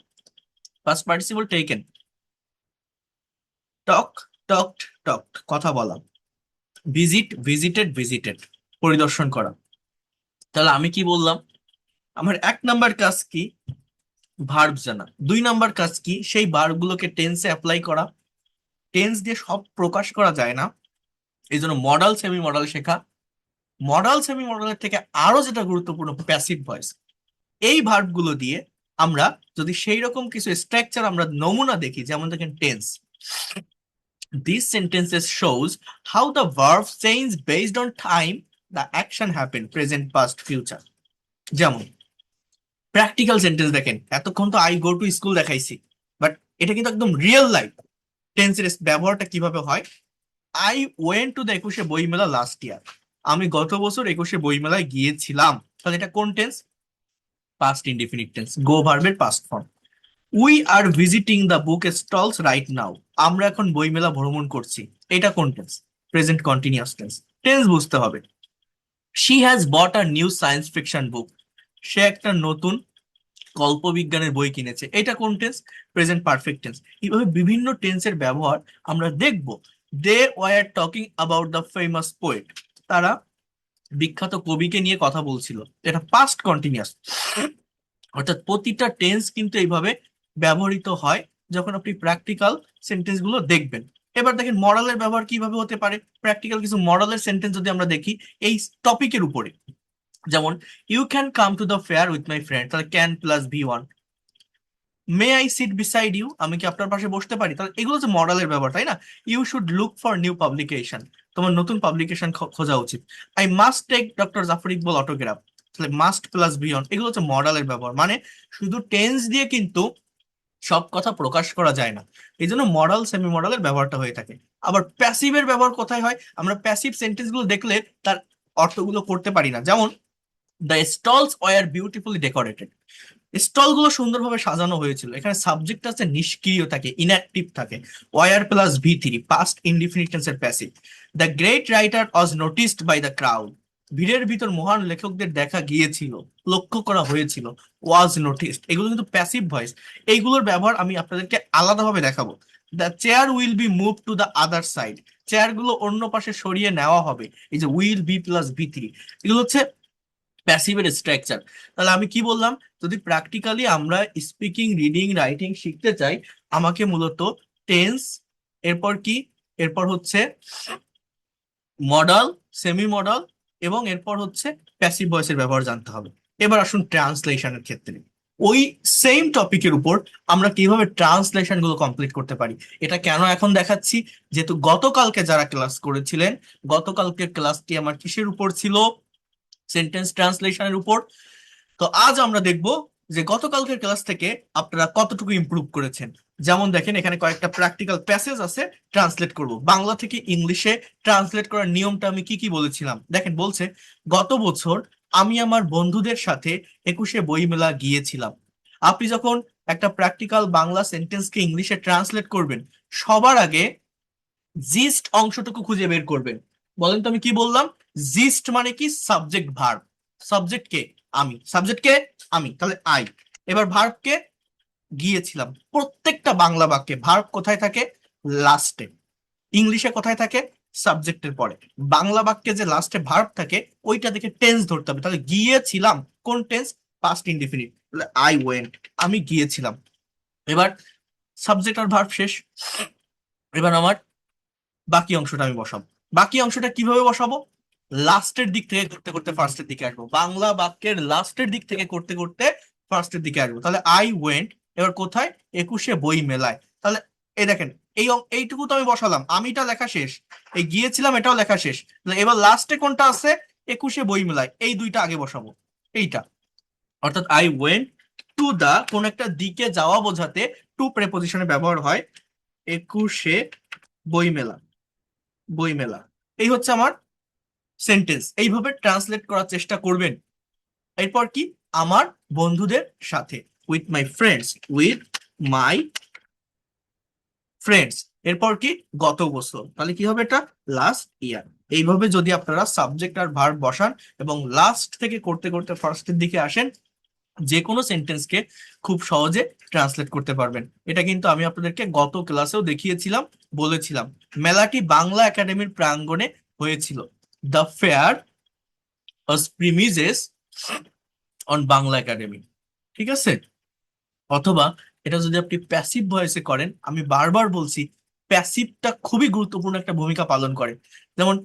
S1: past participle taken. Talk, talked, talked কথা বলা। ভিজিট, ভিজিটেড, ভিজিটেড পরিদর্শন করা। তাহলে আমি কি বললাম? আমার 1 নাম্বার কাজ কি? ভার্ব জানা। 2 নাম্বার কাজ কি? সেই ভার্বগুলোকে টেন্সে অ্যাপ্লাই করা। টেন্স দিয়ে সব প্রকাশ করা যায় না, এই জন্য মডাল সেমি মডাল শেখা। মডাল সেমি মডালের থেকে আরো যেটা গুরুত্বপূর্ণ, প্যাসিভ ভয়েস। এই ভার্বগুলো দিয়ে আমরা যদি সেই রকম কিছু স্ট্রাকচার আমরা নমুনা দেখি, যেমন দেখেন tense, these sentences shows how the verb change based on time the action happen, present, past, future. যেমন প্র্যাকটিক্যাল সেন্টেন্স দেখেন, এতক্ষণ তো আই গো টু স্কুল দেখাইছি, বাট এটা কিন্তু একদম রিয়েল লাইফ টেন্সের ব্যবহারটা কিভাবে হয়। আই ওয়েন্ট টু দ্য 21শে বইমেলা লাস্ট ইয়ার। আমি গত বছর 21শে বইমেলায় গিয়েছিলাম। তাহলে এটা কোন tense? Past indefinite tense, go ভার্বের past form. We are visiting the book stalls right now. আমরা এখন বইমেলা ভ্রমণ করছি। এটা কোন tense? Present continuous tense. Tense বুঝতে হবে। She has bought a new science fiction book. সে একটা নতুন কল্পবিজ্ঞানের বই কিনেছে। এটা কোন টেন্স? Present perfect tense. এইভাবে বিভিন্ন টেন্সের ব্যবহার আমরা দেখব। They were talking about the famous poet. তারা বিখ্যাত কবিকে নিয়ে কথা বলছিল। এটা পাস্ট কন্টিনিউয়াস। অর্থাৎ প্রতিটা টেন্স কিন্তু এইভাবে ব্যবহৃত হয় যখন আপনি প্র্যাকটিক্যাল সেন্টেন্স গুলো দেখবেন। এবার দেখেন মডালের ব্যবহার কিভাবে হতে পারে। প্র্যাকটিক্যাল কিছু মডালের সেন্টেন্স যদি আমরা দেখি এই টপিকের উপরে, যেমন you can come to the fair with my friend, তাহলে can plus V1। May I sit beside you, আমি কি আপনার পাশে বসতে পারি? তাহলে এগুলো হচ্ছে মডালের ব্যবহার, তাই না? You should look for new publication, তোমার নতুন পাবলিকেশন খোঁজা উচিত। I must take doctor Zafar Iqbal autograph, তাহলে মাস্ট প্লাস V1। এগুলো হচ্ছে মডালের ব্যবহার। মানে শুধু টেন্স দিয়ে কিন্তু সব কথা প্রকাশ করা যায় না, এই জন্য মডাল সেমি মডালের ব্যবহারটা হয়ে থাকে। আবার প্যাসিভের ব্যবহার কোথায় হয়? আমরা প্যাসিভ সেন্টেন্স গুলো দেখলে তার অর্থগুলো করতে পারি না। যেমন the stalls were beautifully decorated. Stall গুলো সুন্দরভাবে সাজানো হয়েছিল। এখানে সাবজেক্ট আছে নিষ্ক্রিয় থাকে, ইনঅ্যাক্টিভ থাকে। Were plus V3, past indefinite টেন্সের passive. The great writer was noticed by the crowd. ভিড়ের ভিতর মহান লেখকদের দেখা গিয়েছিল, লক্ষ্য করা হয়েছিল। ওয়াজ নোটিসড, এগুলো কিন্তু প্যাসিভ ভয়েস। এইগুলোর ব্যবহার আমি আপনাদেরকে আলাদাভাবে দেখাবো। The chair will be move to the other side. Chair গুলো অন্য পাশে সরিয়ে নেওয়া হবে। এই যে উইল বি প্লাস V3, এগুলো হচ্ছে প্যাসিভের স্ট্রাকচার। তাহলে আমি কি বললাম? যদি প্র্যাকটিক্যালি আমরা স্পিকিং, রিডিং, রাইটিং শিখতে চাই, আমাকে মূলত টেন্স, এরপর কি, এরপর হচ্ছে মডাল, সেমি মডাল, এবং এরপর হচ্ছে প্যাসিভ ভয়েসের ব্যবহার জানতে হবে। এবার আসুন ট্রান্সলেশনের ক্ষেত্রে, ওই সেম টপিকের উপর আমরা কিভাবে ট্রান্সলেশন গুলো কমপ্লিট করতে পারি। এটা কেন এখন দেখাচ্ছি? যেহেতু গতকালকে যারা ক্লাস করেছিলেন, গতকালকের ক্লাসটি আমার কিসের উপর ছিল? সেন্টেন্স ট্রান্সলেশনের উপর। তো আজ আমরা দেখব যে গতকালকের ক্লাস থেকে আপনারা কতটুকু ইমপ্রুভ করেছেন। যেমন দেখেন এখানে কয়েকটা প্র্যাকটিক্যাল প্যাসেজ আছে, ট্রান্সলেট করব। বাংলা থেকে ইংলিশে ট্রান্সলেট করার নিয়মটা আমি কি কি বলেছিলাম দেখেন। বলছে, গত বছর আমি আমার বন্ধুদের সাথে 21শে বইমেলা গিয়েছিলাম। আপনি যখন একটা প্র্যাকটিক্যাল বাংলা সেন্টেন্সকে ইংলিশে ট্রান্সলেট করবেন, সবার আগে জিস্ট অংশটুকু খুঁজে বের করবেন। বলেন তো আমি কি বললাম? জিস্ট মানে কি? Subject verb. সাবজেক্ট কে? আমি। সাবজেক্ট কে? আমি, তাহলে আই। এবার ভার্ব কে? গিয়েছিলাম। প্রত্যেকটা বাংলা বাক্যে ভার্ব কোথায় থাকে? লাস্টে। ইংলিশে কোথায় থাকে? সাবজেক্টের পরে। বাংলা বাক্যে যে লাস্টে ভার্ব থাকে ওইটা দেখে টেন্স ধরতে হবে। তাহলে গিয়েছিলাম কোন টেন্স? Past indefinite. তাহলে আই ওয়েন্ট, আমি গিয়েছিলাম। এবার সাবজেক্ট আর ভার্ব শেষ। এবার আমার বাকি অংশটা আমি বসাবো। বাকি অংশটা কিভাবে বসাবো? লাস্টের দিক থেকে করতে করতে ফার্স্টের দিকে আসবো। বাংলা বাক্যের লাস্টের দিক থেকে করতে করতে ফার্স্টের দিকে আসবো। তাহলে আই ওয়েন্ট, এবার কোথায়? 21 বই মেলায়। তাহলে এই দেখেন, এইটুকু তো আমি বসালাম, আমিটা লেখা শেষ, এই গিয়েছিলাম এটাও লেখা শেষ। তাহলে এবার লাস্টে কোনটা আছে? 21 বই মেলায়, এই দুইটা আগে বসাবো, এইটা। অর্থাৎ আই ওয়েন্ট টু দা, কোন একটা দিকে যাওয়া বোঝাতে টু প্রেপোজিশনে ব্যবহার হয় 21 বই মেলা, বই মেলা। এই হচ্ছে আমার সেন্টেন্স। এইভাবে ট্রান্সলেট করার চেষ্টা করবেন। এরপর কি? আমার বন্ধুদের সাথে, with my friends, with my friends. এরপর কি? গত বছর, তাহলে কি হবে এটা? Last year. এইভাবে যদি আপনারা সাবজেক্ট আর ভার্ব বসান এবং লাস্ট থেকে করতে করতে ফার্স্টের দিকে আসেন, যে কোনো সেন্টেন্সকে খুব সহজে ট্রান্সলেট করতে পারবেন। এটা কিন্তু আমি আপনাদেরকে গত ক্লাসেও দেখিয়েছিলাম, বলেছিলাম। মেলাটি বাংলা একাডেমির প্রাঙ্গণে হয়েছিল। The fair was প্রিমিজেস on Bangla academy. ঠিক আছে? অথবা এটা যদি আপনি প্যাসিভ ভয়েসে করেন, আমি বারবার বলছি প্যাসিভটা খুবই গুরুত্বপূর্ণ একটা ভূমিকা পালন করে। যেমন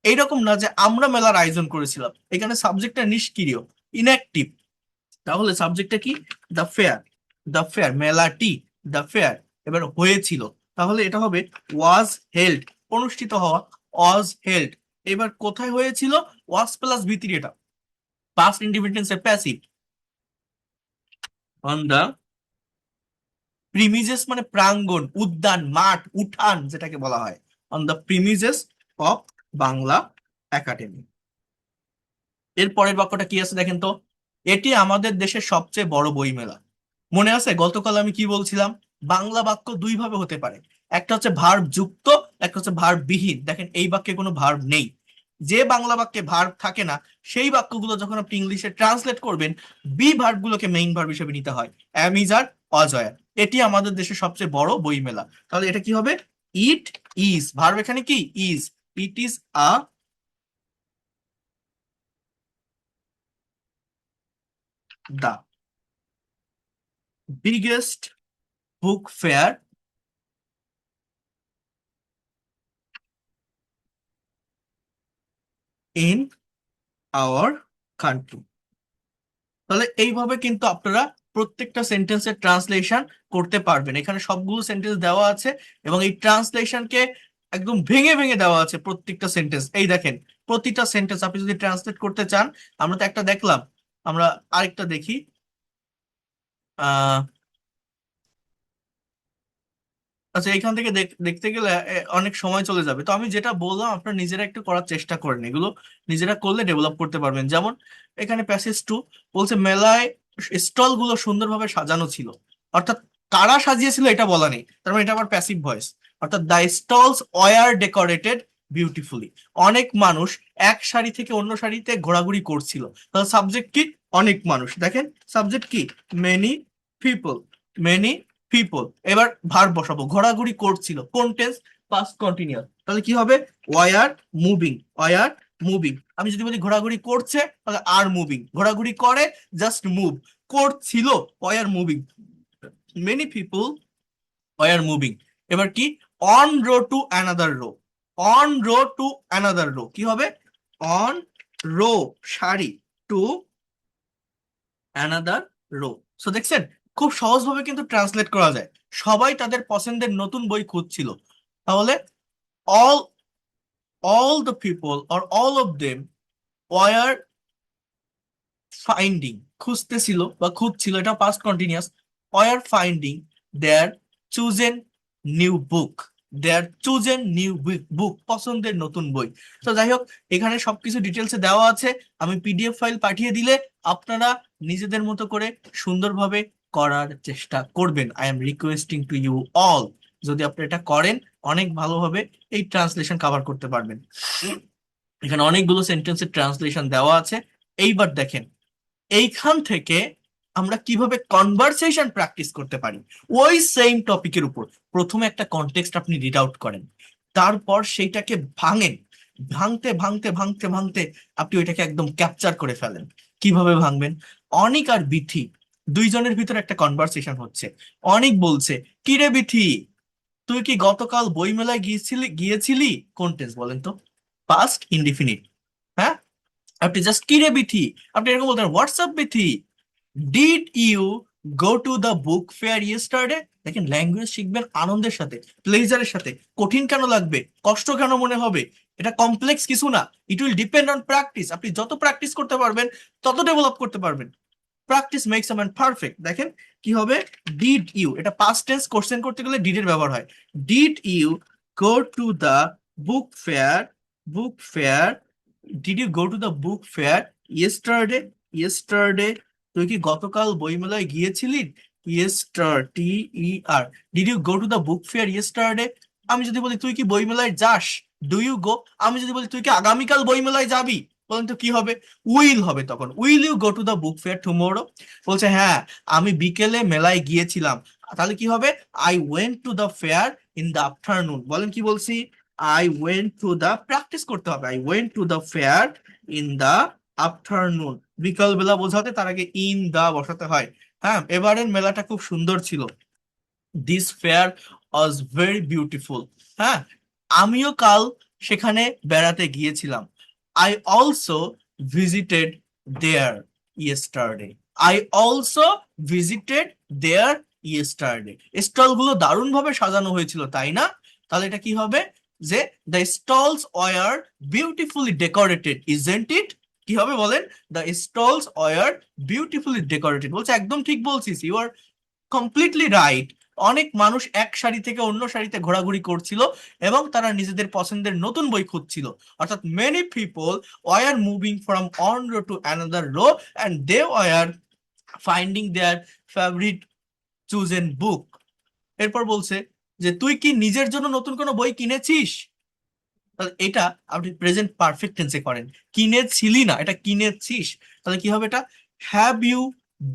S1: এইরকম না যে আমরা মেলার আয়োজন করেছিলাম, এখানে সাবজেক্টটা নিষ্ক্রিয়, ইনঅ্যাক্টিভ। তাহলে সাবজেক্টটা কি? দ্য ফেয়ার, দ্য ফেয়ার, মেলাটি, দ্য ফেয়ার। এবার হয়েছিল, তাহলে এটা হবে ওয়াজ হেল্ড, অনুষ্ঠিত হওয়া, ওয়াজ হেল্ড। এবার কোথায় হয়েছিল? ওয়াজ প্লাস ভিত্তি, এটা পাস্ট ইন্ডিপেন্ডেন্সের প্যাসিভ। অন দা প্রিমিজেস মানে প্রাঙ্গণ, উদ্যান, মাঠ, উঠান যেটাকে বলা হয়। On the premises of Bangla Academy. এর পরের বাক্যটা কি আছে দেখেন তো? এটি আমাদের দেশের সবচেয়ে বড় বই মেলা। মনে আছে গতকাল আমি কি বলছিলাম? বাংলা বাক্য দুই ভাবে হতে পারে, একটা হচ্ছে ভার্ব যুক্ত, একটা হচ্ছে ভার্ব বিহীন। দেখেন এই বাক্যে কোনো ভার্ব নেই। যে বাংলা বাক্যে ভার্ব থাকে না, সেই বাক্যগুলো যখন আপনি ইংলিশে ট্রান্সলেট করবেন, বি ভার্ব গুলোকে মেইন ভার্ব হিসেবে নিতে হয়। অ্যাম, ইজ, আর, অজয়। এটি আমাদের দেশের সবচেয়ে বড় বই মেলা। তাহলে এটা কি হবে? ইট ইজ, ভার্ব এখানে কি? Is. It is a the biggest book fair in our country. তাহলে এইভাবে কিন্তু আপনারা প্রত্যেকটা সেন্টেন্সের ট্রান্সলেশন করতে পারবেন। এখানে সবগুলো সেন্টেন্স দেওয়া আছে এবং এই ট্রান্সলেশনকে একদম ভেঙে ভেঙে দেওয়া আছে প্রত্যেকটা সেন্টেন্স। এই দেখেন, প্রতিটা সেন্টেন্স আপনি যদি ট্রান্সলেট করতে চান, আমরা তো একটা দেখলাম, আমরা আরেকটা দেখি। আহ আচ্ছা, এখান থেকে দেখতে গেলে অনেক সময় চলে যাবে। তো আমি যেটা বললাম, আপনারা নিজেরা একটু করার চেষ্টা করেন, এগুলো নিজেরা করলে ডেভেলপ করতে পারবেন। যেমন এখানে প্যাসেজ 2 বলছে মেলায় স্টল গুলো সুন্দরভাবে সাজানো ছিল। অর্থাৎ কারা সাজিয়েছিল এটা বলা নেই, তার মানে এটা আবার প্যাসিভ ভয়েস। অর্থাৎ the stalls were decorated beautifully. অনেক মানুষ এক সারি থেকে অন্য সারিতে ঘোরাঘুরি করছিল। তাহলে সাবজেক্ট কি? অনেক মানুষ। দেখেন সাবজেক্ট কি? Many people, many people. এবার ভার্ব বসাবো, ঘোরাঘুরি করছিল, কোন টেন্স? Past continuous. তাহলে কি হবে? Were moving, were moving. আমি যদি বলি ঘোরাঘুরি করছে, তাহলে আর মুভিং। ঘোরাঘুরি করে, জাস্ট মুভ। করছিল, were moving. Many people were moving. এবার কি? One row to another row, one row to another row কি হবে? অন রো সারি, টু অ্যানাদার রো। সো দেখছেন, খুব সহজভাবে কিন্তু ট্রান্সলেট করা যায়। সবাই তাদের পছন্দের নতুন বই খুঁজছিল। তাহলে all all the people or all of them were finding, খুঁজতেছিল বা খুঁজছিল, এটা past continuous. Were finding their chosen new book, their chosen new book, পছন্দের নতুন বই। তো যাই হোক, এখানে সবকিছু ডিটেলসে দেওয়া আছে। আমি পিডিএফ ফাইল পাঠিয়ে দিলে আপনারা নিজেদের মতো করে সুন্দরভাবে করার চেষ্টা করবেন। I am requesting to you all. যদি আপনি এটা করেন, অনেক ভালোভাবে এই ট্রান্সলেশন কভার করতে পারবেন। এখানে অনেকগুলো সেন্টেন্সের ট্রান্সলেশন দেওয়া আছে। এইবার দেখেন, এইখান থেকে আমরা কিভাবে কনভারসেশন প্র্যাকটিস করতে পারি ওই সেম টপিকের উপর। প্রথমে একটা কনটেক্সট আপনি রিড আউট করেন, তারপর সেইটাকে ভাঙেন। ভাঙতে ভাঙতে ভাঙতে ভাঙতে আপনি ওইটাকে একদম ক্যাপচার করে ফেলেন। কিভাবে ভাঙবেন? অনিক আর বিথি দুইজনের ভিতরে একটা কনভারসেশন হচ্ছে। অনিক বলছে, কিরে বিথি, তুই কি গতকাল বইমেলায় গিয়েছিলি? কোন টেন্স বলেন তো? Past indefinite. হ্যাঁ, আপনি জাস্ট কিরে বিথি, আপনি এরকম বলতে পারেন WhatsApp Bithi, did you go to the book fair yesterday. দেখেন ল্যাঙ্গুয়েজ শিখবেন আনন্দের সাথে, প্লেজারের সাথে। কঠিন কেন লাগবে, কষ্ট কেন মনে হবে? এটা কমপ্লেক্স কিছু না। It will depend on practice. আপনি যত প্র্যাকটিস করতে পারবেন তত ডেভেলপ করতে পারবেন। Practice makes a man perfect. দেখেন কি হবে, ডিড ইউ, এটা পাস্ট টেন্স, কোশ্চেন করতে গেলে ডিড এর ব্যবহার হয়। Did you go to the book fair, book fair, did you go to the book fair yesterday, yesterday, তুই কি গতকাল বইমেলায় গিয়েছিলি? Yester, T E R, did you go to the book fair yesterday. আমি যদি বলি তুই কি বইমেলায় যাস, ডু ইউ গো। আমি যদি বলি তুই কি আগামীকাল বইমেলায় যাবি, বলেন তো কি হবে? উইল হবে তখন। Will you go to the book fair tomorrow. বলছে হ্যাঁ আমি বিকেলে মেলায় গিয়েছিলাম, তাহলে কি হবে? I went to the fair in the afternoon. বলেন কি বলছি? I went to the, practice করতে হবে, I went to the fair in the afternoon. বিকাল বেলা বোঝাতে তার আগে ইন দা বসাতে হয়। হ্যাঁ, এবারের মেলাটা খুব সুন্দর ছিল। This fair was very beautiful. হ্যাঁ, আমিও কাল সেখানে বেড়াতে গিয়েছিলাম। I also visited there yesterday. I also visited there yesterday. Stall গুলো দারুণ ভাবে সাজানো হয়েছিল, তাই না? তাহলে এটা কি হবে, যে the stalls were beautifully decorated, isn't it? কি হবে বলেন? The stalls were beautifully decorated. বলছে একদম ঠিক বলছিস, ইউ আর কমপ্লিটলি রাইট। অনেক মানুষ এক সারি থেকে অন্য সারিতে ঘোরাঘুরি করছিল এবং তারা নিজেদের পছন্দের নতুন বই খুঁজছিল। অর্থাৎ many people were moving from on row to another row and they were finding their favourite chosen book. এরপর বলছে যে তুই কি নিজের জন্য নতুন কোনো বই কিনেছিস? তাহলে এটা আপনি প্রেজেন্ট পারফেক্ট টেন্সে করেন, কিনেছিলি না, এটা কিনেছিস। তাহলে কি হবে এটা? Have you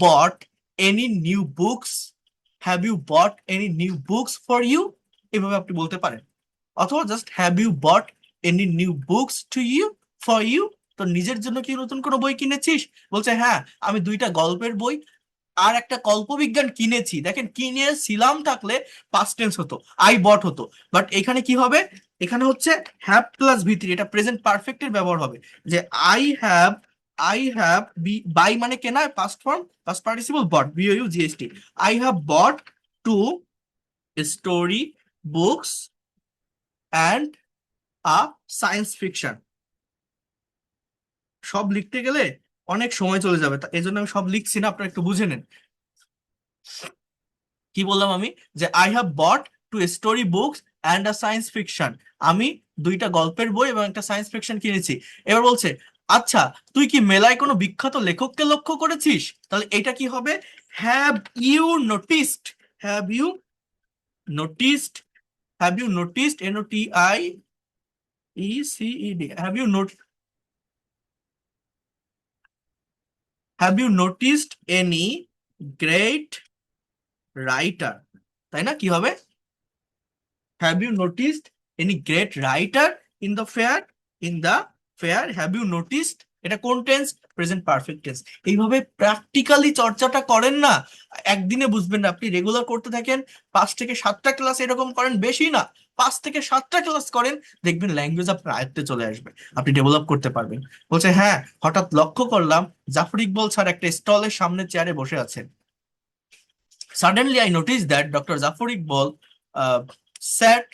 S1: bought any new books, have you bought any new books for you, এভাবে আপনি বলতে পারেন। অথবা just have you bought any new books to you, for you. তো নিজের জন্য কি নতুন কোনো বই কিনেছিস? বলছে হ্যাঁ আমি দুইটা গল্পের বই আর একটা কল্পবিজ্ঞান কিনেছি। দেখেন কিনেছিলাম থাকলে পাস্ট টেন্স হতো, আই বট হতো। বাট এখানে কি হবে, এখানে হচ্ছে হ্যাভ প্লাস ভি3, এটা প্রেজেন্ট পারফেক্টের ব্যবহার হবে। যে I have, I have, B buy মানে কেনা, past form, past participle bought, B U G S T. I have bought two story books and a science fiction. সব লিখতে গেলে অনেক সময় চলে যাবে, এই জন্য আমি সব লিখছি না, আপনারা একটু বুঝে নেন। কি বললাম আমি? যে I have bought two story books and a science fiction. আমি দুইটা গল্পের বই এবং একটা সায়েন্স ফিকশন কিনেছি। এবার বলছে আচ্ছা তুই কি মেলায় কোনো বিখ্যাত লেখককে লক্ষ্য করেছিস? তাহলে এটা কি হবে? Have you noticed, have you noticed, have you noticed, N O T I E C E D, have you note, have you noticed any great writer. তাই না? কি হবে? Have you noticed any great writer in the fair? In the fair, have you noticed? এটা কোন tense? Present perfect tense. এইভাবে practically চর্চাটা করেন না, একদিনে বুঝবেন না। আপনি রেগুলার করতে থাকেন, 5 থেকে 7টা ক্লাস এরকম করেন, বেশি না, 5 থেকে 7টা ক্লাস করেন, দেখবেন ল্যাঙ্গুয়েজ আপনার আয়ত্তে চলে আসবে, আপনি ডেভেলপ করতে পারবেন। বলছে হ্যাঁ হঠাৎ লক্ষ্য করলাম জাফর ইকবাল স্যার একটা স্টলের সামনে চেয়ারে বসে আছেন। Suddenly I noticed that Dr. Zafar Iqbal sat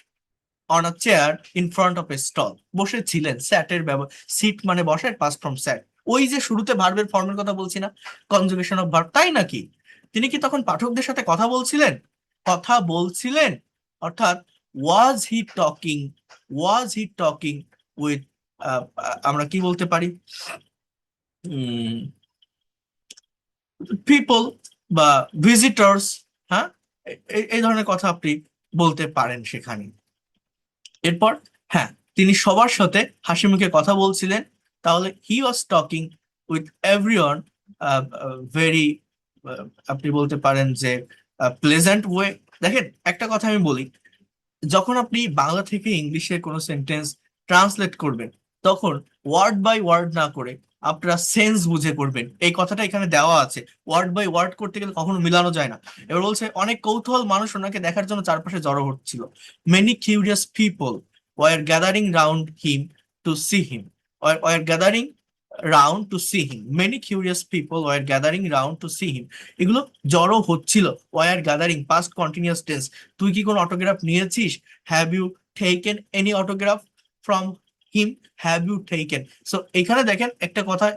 S1: on a chair in front of a stall. বসেছিলেন, স্যাটের ব্যবহার, সিট মানে বসার, পাস্ট ফর্ম স্যাট। ওই যে শুরুতে ভার্বের ফর্মের কথা বলছি না, কনজুগেশন অফ ভার্ব, তাই নাকি? তিনি কি তখন পাঠকদের সাথে কথা বলছিলেন? কথা বলছিলেন, অর্থাৎ was he talking, was he talking with, আমরা কি বলতে পারি, পিপল বা ভিজিটর্স। হ্যাঁ, এই ধরনের কথা আপনি বলতে পারেন সেখানে। এরপর হ্যাঁ তিনি সবার সাথে হাসি মুখে কথা বলছিলেন। তাহলে he was talking with everyone very, আপনি বলতে পারেন যে প্লেজেন্ট ওয়ে। দেখেন একটা কথা আমি বলি, যখন আপনি বাংলা থেকে ইংলিশে কোনো সেন্টেন্স ট্রান্সলেট করবেন তখন ওয়ার্ড বাই ওয়ার্ড না করে আপনারা সেন্স বুঝে করবেন। এই কথাটা এখানে দেওয়া আছে, ওয়ার্ড বাই ওয়ার্ড করতে গেলে কখনো মিলানো যায় না। এবার বলছে অনেক কৌতূহল মানুষ ওনাকে দেখার জন্য চারপাশে জড়ো হচ্ছিল। Many curious people were gathering round him to see him, were gathering round to see him. Many curious people were gathering round to see him. এগুলো জড়ো হচ্ছিল, were gathering, past continuous tense. তুই কি কোন অটোগ্রাফ নিয়েছিস? Have you taken any autograph from him? Have you taken? So এখানে দেখেন একটা কথা,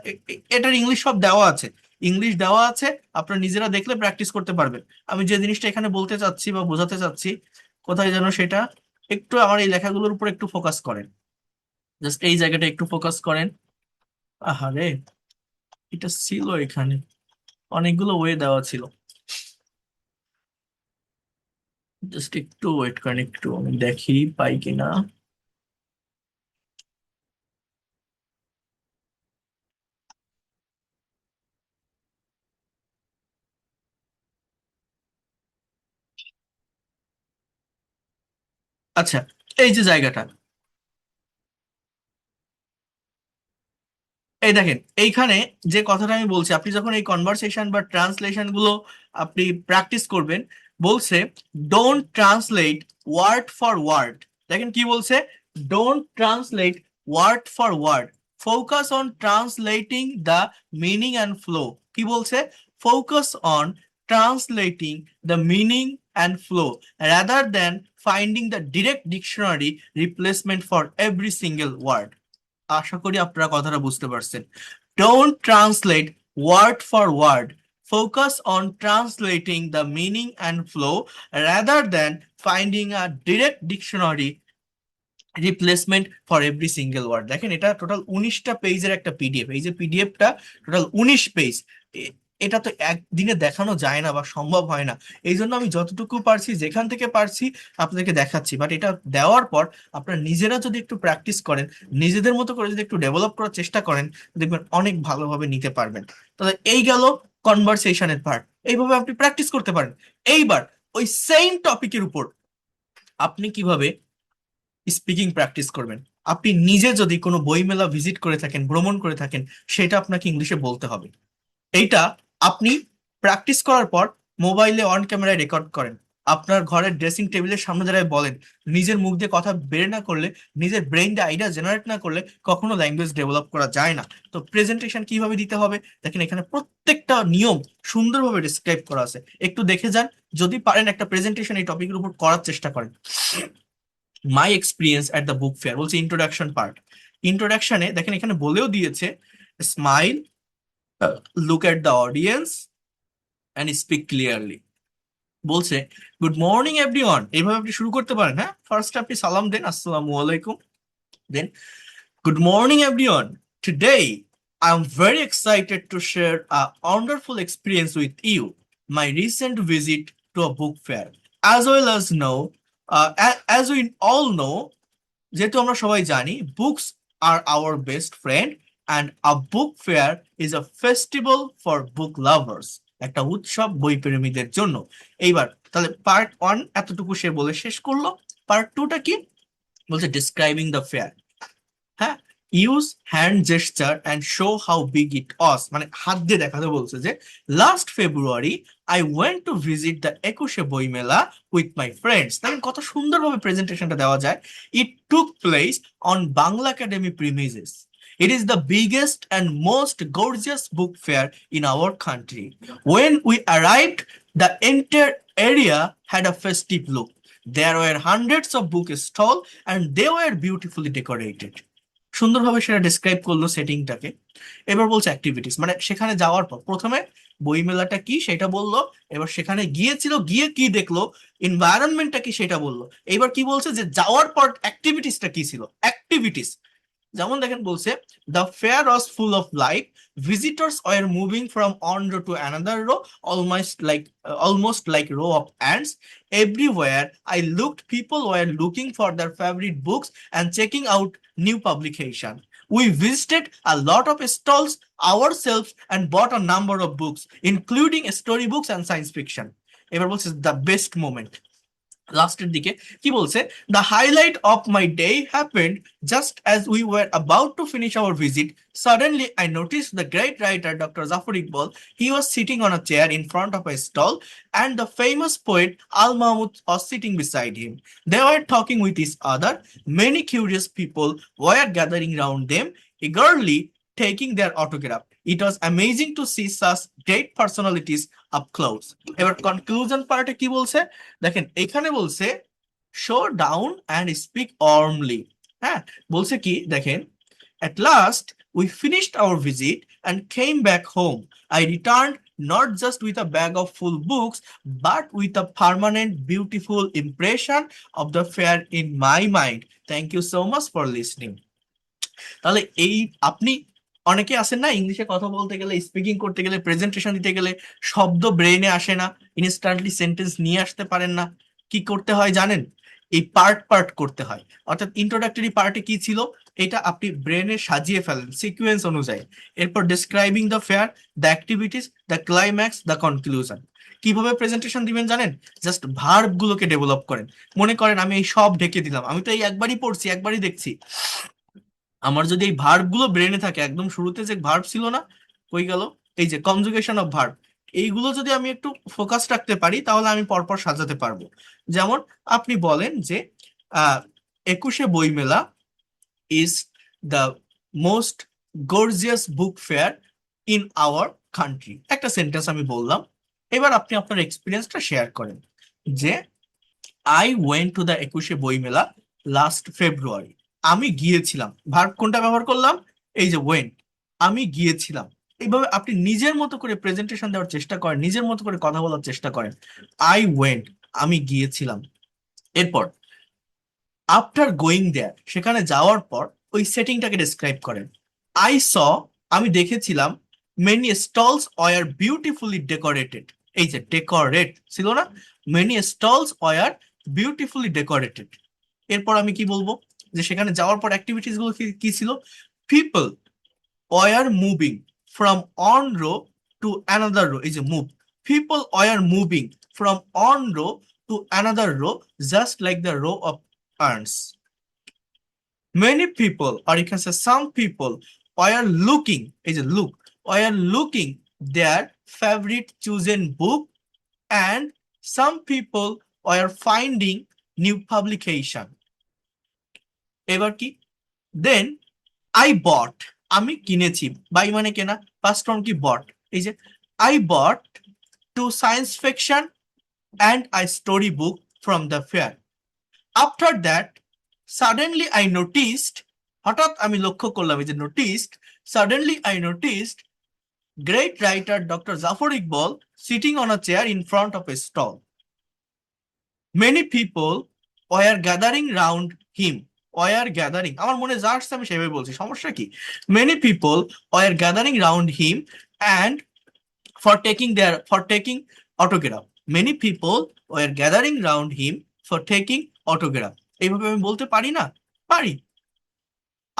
S1: এটার ইংলিশ সব দেওয়া আছে, ইংলিশ দেওয়া আছে, আপনারা নিজেরা দেখলে প্র্যাকটিস করতে পারবেন। আমি যে জিনিসটা এখানে বলতে চাচ্ছি বা বোঝাতে চাচ্ছি, কোথায় যেন সেটা, একটু আমার এই লেখাগুলোর উপর একটু ফোকাস করেন, জাস্ট এই জায়গাটা একটু ফোকাস করেন। আহারে, এটা ছিল এখানে, অনেকগুলো ওয়ে দেওয়া ছিল, জাস্ট একটু ওয়েট করেন, একটু আমি দেখি পাই কিনা। আচ্ছা, এই যে জায়গাটা, এই দেখেন এইখানে যে কথাটা আমি বলছি, আপনি যখন এই কনভারসেশন বা ট্রান্সলেশন গুলো আপনি প্র্যাকটিস করবেন, বলছে don't translate word for word. দেখেন কি বলছে, don't translate word for word, focus on translating the meaning and flow. কি বলছে, focus on translating the meaning and flow rather than finding the direct dictionary replacement for every single word. আশা করি আপনারা কথাটা বুঝতে পারছেন। Don't translate word for word, focus on translating the meaning and flow rather than finding a direct dictionary replacement for every single word. দেখেন এটা total 19টা পেজের একটা পিডিএফ, এই যে পিডিএফটা টোটাল 19 পেজ। এটা তো একদিনে দেখানো যায় না বা সম্ভব হয় না, এই জন্য আমি যতটুকু পারছি যেখান থেকে পারছি আপনাদেরকে দেখাচ্ছি। বাট এটা দেওয়ার পর আপনারা নিজেরা যদি একটু প্র্যাকটিস করেন, নিজেদের মতো করে যদি একটু ডেভেলপ করার চেষ্টা করেন, দেখবেন অনেক ভালোভাবে নিতে পারবেন। তাহলে এই গেল কনভারসেশনের পার্ট, এইভাবে আপনি প্র্যাকটিস করতে পারেন। এইবার ওই সেম টপিকের উপর আপনি কিভাবে স্পিকিং প্র্যাকটিস করবেন। আপনি নিজে যদি কোনো বইমেলা ভিজিট করে থাকেন, ভ্রমণ করে থাকেন, সেটা আপনাকে ইংলিশে বলতে হবে। এইটা আপনি প্র্যাকটিস করার পর মোবাইলে অন ক্যামেরায় রেকর্ড করেন, আপনার ঘরের ড্রেসিং টেবিলের সামনে দাঁড়ায় বলেন। নিজের মুখ দিয়ে কথা বের না করলে, নিজের ব্রেইন দিয়ে আইডিয়া জেনারেট না করলে কখনো ল্যাঙ্গুয়েজ ডেভেলপ করা যায় না। তো প্রেজেন্টেশন কিভাবে দিতে হবে দেখেন, এখানে প্রত্যেকটা নিয়ম সুন্দরভাবে ডিসক্রাইব করা আছে, একটু দেখে যান। যদি পারেন একটা প্রেজেন্টেশন এই টপিকের উপর করার চেষ্টা করেন। মাই experience at the book fair বলছে ইন্ট্রোডাকশন পার্ট। ইন্ট্রোডাকশনে দেখেন এখানে বলেও দিয়েছে, smile, look at the audience and speak clearly. বলছে গুড মর্নিং এভরিওয়ান, এইভাবে আপনি শুরু করতে পারেন। হ্যাঁ, ফার্স্ট আপনি সালাম দেন, আসসালামু আলাইকুম। দেন good morning everyone. Today I'm very excited to share a wonderful experience with you. My recent visit to a book fair. As well as know, as we all know, যেহেতু আমরা সবাই জানি books are our best friend and a book fair is a festival for book lovers, একটা উৎসব বই প্রেমীদের জন্য। এইবার তাহলে পার্ট 1 এতটুকু সে বলে শেষ করলো। পার্ট 2টা কি বলছে, ডিসক্রাইবিং দ্য ফেয়ার। হ্যাঁ, use hand gesture and show how big it was, মানে হাত দিয়ে দেখাতে বলছে যে last February I went to visit the 21শে বই মেলা উইথ মাই ফ্রেন্ডস। দেখেন কত সুন্দরভাবে প্রেজেন্টেশনটা দেওয়া যায়। It took place on Bangla Academy premises. It is the biggest and most gorgeous book fair in our country. When we arrived, the entire area had a festive look. There were hundreds of book stalls and they were beautifully decorated. সুন্দরভাবে সেটা describe করলো সেটিংটাকে। এবার বলছে activities, মানে সেখানে যাওয়ার পর প্রথমে বইমেলাটা কি সেটা বললো, এবার সেখানে গিয়েছিল, গিয়ে কি দেখলো, এনভায়রনমেন্টটা কি সেটা বললো। এবার কি বলছে যে যাওয়ার পর অ্যাক্টিভিটিসটা কি ছিল, অ্যাক্টিভিটিস যেমন দেখেন বলছে the fair was full of life, visitors were moving from one row to another row, almost like row of ants. Everywhere I looked, people were looking for their favorite books and checking out new publication. We visited a lot of stalls ourselves and bought a number of books, including storybooks and science fiction. এবার বলছে the best moment, লাস্টের দিকে কি বলছে, the highlight of my day happened just as we were about to finish our visit. Suddenly I noticed the great writer Dr. Zafar Iqbal. He was sitting on a chair in front of a stall and the famous poet Al Mahmud was sitting beside him. They were talking with each other. Many curious people were gathering around them eagerly taking their autograph. It was amazing to see such great personalities up close. এবার conclusion পার্টে কি বলছে দেখেন, এখানে বলছে show down and speak warmly। হ্যাঁ, বলছে কি দেখেন, at last we finished our visit and came back home. I returned not just with a bag of full books but with a permanent beautiful impression of the fair in my mind. Thank you so much for listening. তাহলে এই আপনি অনেকে আছেন না, ইংলিশে কথা বলতে গেলে, স্পিকিং করতে গেলে, প্রেজেন্টেশন দিতে গেলে শব্দ ব্রেনে আসে না, ইনস্ট্যান্টলি সেন্টেন্স নিয়ে আসতে পারেন না। কি করতে হয় জানেন? এই পার্ট পার্ট করতে হয়। অর্থাৎ ইন্ট্রোডাক্টরি পার্টে কি ছিল এটা আপনি ব্রেনে সাজিয়ে ফেলেন সিকুয়েন্স অনুযায়ী। এরপর describing the fair, the activities, the climax, the conclusion. কিভাবে প্রেজেন্টেশন দিবেন জানেন? জাস্ট ভার্ব গুলোকে ডেভেলপ করেন। মনে করেন আমি এই সব ঢেকে দিলাম, আমি তো এই একবারই পড়ছি, একবারই দেখছি। আমার যদি এই ভার্ব গুলো ব্রেনে থাকে, একদম শুরুতে যে ভার্ব ছিল না, কই গেল, এই যে কনজুগেশন অফ ভার্ব, এইগুলো যদি আমি একটু ফোকাস রাখতে পারি তাহলে আমি পরপর সাজাতে পারবো। যেমন আপনি বলেন যে 21শে বইমেলা is the most gorgeous book fair in our country, একটা সেন্টেন্স আমি বললাম। এবার আপনি আপনার এক্সপিরিয়েন্সটা শেয়ার করেন যে আই ওয়েন্ট টু দ্য 21শে বইমেলা লাস্ট ফেব্রুয়ারি। আমি গিয়েছিলাম, ভার্ব কোনটা ব্যবহার করলাম? এই যে ওয়েন্ট, আমি গিয়েছিলাম। এইভাবে আপনি নিজের মতো করে প্রেজেন্টেশন দেওয়ার চেষ্টা করেন, নিজের মতো করে কথা বলার চেষ্টা করেন। আই ওয়েন্ট, আমি গিয়েছিলাম। এরপর আফটার গোয়িং দেয়ার, সেখানে যাওয়ার পর ওই সেটিংটাকে ডিসক্রাইব করেন। আই স, আমি দেখেছিলাম, many stalls were beautifully decorated. এই যে ডেকোরেট ছিল না, many stalls were beautifully decorated. এরপর আমি কি বলবো যে সেখানে যাওয়ার পর অ্যাক্টিভিটিস গুলো কি ছিল? People were moving from on row to another row. এই যে move, people were moving from on row to another row just like the row of আর্নস। Many people, or you can say some people, were looking, is a look, were looking their favorite chosen book, and some people were finding new publication. এবার কি? Then I bought, আমি কিনেছি, by মানে কেনা, past form কি bought। এই যে I bought two science fiction and a story book from the fair. After that, suddenly I noticed, হঠাৎ আমি লক্ষ্য করলাম, এই যে noticed, suddenly I noticed great writer Dr. Zafar Iqbal sitting on a chair in front of a stall. Many people were gathering round him. Were gathering, আমার মনে যা আসছে আমি সেভাবে বলছি, সমস্যা কি? Many people were gathering round him and for taking autograph. Many people were gathering round him for taking autograph. এইভাবে আমি বলতে পারি না? পারি।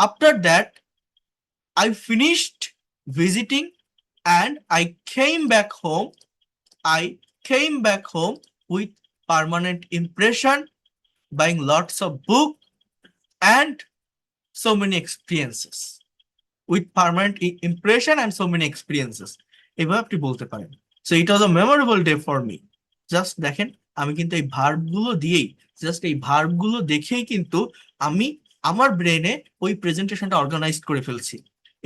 S1: After that, I finished visiting and I came back home. I came back home with permanent impression, buying lots of books and so many experiences. With permanent impression and so many experiences. এভাবে আপনি বলতে পারেন। So it was a memorable day for me. Just দেখেন, আমি কিন্তু এই verb গুলো দিয়েই, জাস্ট এই ভার্ব গুলো দেখেই কিন্তু আমি আমার ব্রেনে ওই প্রেজেন্টেশনটা অর্গানাইজ করে ফেলছি।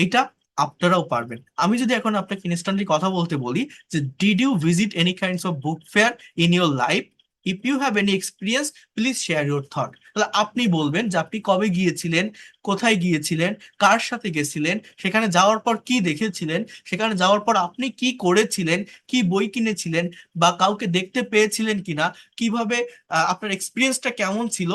S1: এটা আপনারাও পারবেন। আমি যদি এখন আপনাকে ইনস্ট্যান্টলি কথা বলতে বলি যে did you visit any kinds of book fair in your life, if you have any experience please share your thought. তাহলে আপনি বলবেন যে আপনি কবে গিয়েছিলেন, কোথায় গিয়েছিলেন, কার সাথে গেছিলেন, সেখানে যাওয়ার পর কি দেখেছিলেন, সেখানে যাওয়ার পর আপনি কি করেছিলেন, কি বই কিনেছিলেন, বা কাউকে দেখতে পেয়েছিলেন কিনা, কিভাবে আপনার এক্সপিরিয়েন্সটা কেমন ছিল,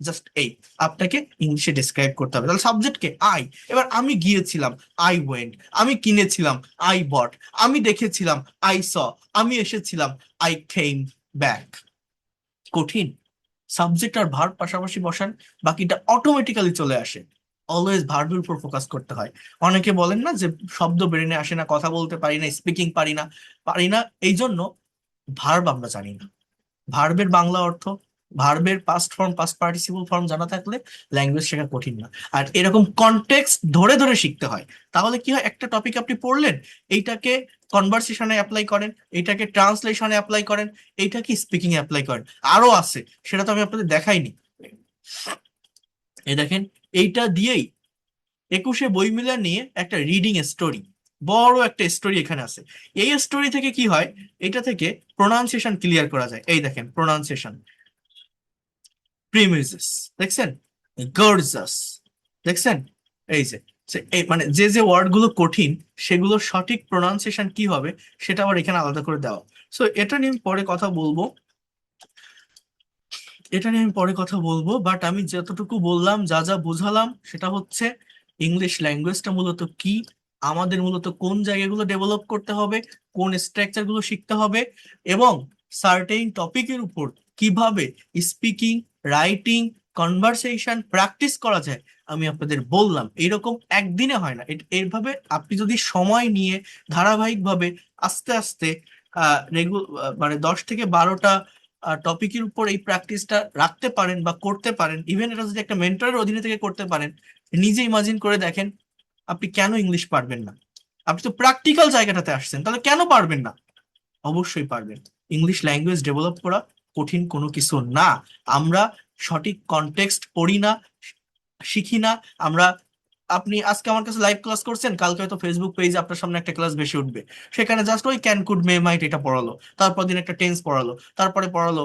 S1: জাস্ট এই আপনাকে ইংলিশে ডিসক্রাইব করতে হবে। তাহলে সাবজেক্টকে আই, এবার আমি গিয়েছিলাম, আই ওয়েন্ট, আমি কিনেছিলাম, আই বট, আমি দেখেছিলাম, আই স, আমি এসেছিলাম, আই কেম ব্যাক। কঠিন? সাবজেক্ট আর ভার্ব পাশাপাশি বসান, বাকিটা অটোমেটিক্যালি চলে আসে। অলওয়েজ ভার্বের উপর ফোকাস করতে হয়। অনেকে বলেন না যে শব্দ ব্রেনে আসে না, কথা বলতে পারি না, স্পিকিং পারি না, এই জন্য ভার্ব আমরা জানি না। ভার্বের বাংলা অর্থ, ভার্বের past form, past participle form জানা থাকলে ল্যাঙ্গুয়েজ শেখা কঠিন না। আর এরকম কনটেক্সট ধরে ধরে শিখতে হয়। তাহলে কি হয়, একটা টপিক আপনি পড়লেন, এইটাকে কনভারসেশনে অ্যাপ্লাই করেন, এইটাকে ট্রান্সলেশনে অ্যাপ্লাই করেন, এইটাকে স্পিকিং এ অ্যাপ্লাই করেন। আরো আছে, সেটা তো আমি আপনাদের দেখাইনি। এই দেখেন, এইটা দিয়েই 21 বই মিলা নিয়ে একটা রিডিং স্টোরি, বড় একটা স্টোরি এখানে আছে। এই স্টোরি থেকে কি হয়, এটা থেকে প্রোনাউন্সিয়েশন ক্লিয়ার করা যায়। এই দেখেন প্রোনাউন্সিয়েশন, প্রিমিসেস দেখছেন, গর্জাস দেখছেন, এই যে এই মানে যে যে ওয়ার্ড গুলো কঠিন সেগুলোর সঠিক প্রোনাউন্সিয়েশন কি হবে সেটা আবার এখানে আলাদা করে দেওয়া। সো এটা নিয়ে আমি পরে কথা বলবো, এটা নিয়ে আমি পরে কথা বলবো, বাট আমি যতটুকু বললাম, যা যা বুঝালাম সেটা হচ্ছে ইংলিশ ল্যাঙ্গুয়েজটা মূলত কি, আমাদের মূলত কোন জায়গাগুলো ডেভেলপ করতে হবে, কোন স্ট্রাকচার গুলো শিখতে হবে, এবং সার্টেইন টপিকের উপর কিভাবে স্পিকিং, রাইটিং, কনভারসেশন প্র্যাকটিস করা যায় আমি আপনাদের বললাম। এরকম একদিনে হয় না, এইভাবে আপনি যদি সময় নিয়ে ধারাবাহিকভাবে আস্তে আস্তে মানে 10 থেকে 12টা টপিকের উপর এই প্র্যাকটিসটা রাখতে পারেন বা করতে পারেন, ইভেন এটা যদি একটা মেন্টরের অধীনে থেকে করতে পারেন, নিজে ইমাজিন করে দেখেন আপনি কেন ইংলিশ পারবেন না। আপনি তো প্র্যাকটিক্যাল জায়গাটাতে আসছেন, তাহলে কেন পারবেন না? অবশ্যই পারবেন। ইংলিশ ল্যাঙ্গুয়েজ ডেভেলপ করা কঠিন কোনো কিছু না। আমরা সঠিক কনটেক্সট পড়ি না, শিখি না আমরা। আপনি আজকে আমার কাছে লাইভ ক্লাস করছেন, কালকে হয়তো ফেসবুক পেজে আপনার সামনে একটা ক্লাস বেশি উঠবে, সেখানে জাস্ট ওই ক্যান কুড মে মাইট এটা পড়ালো, তারপর দিন একটা টেন্স পড়ালো, তারপরে পড়ালো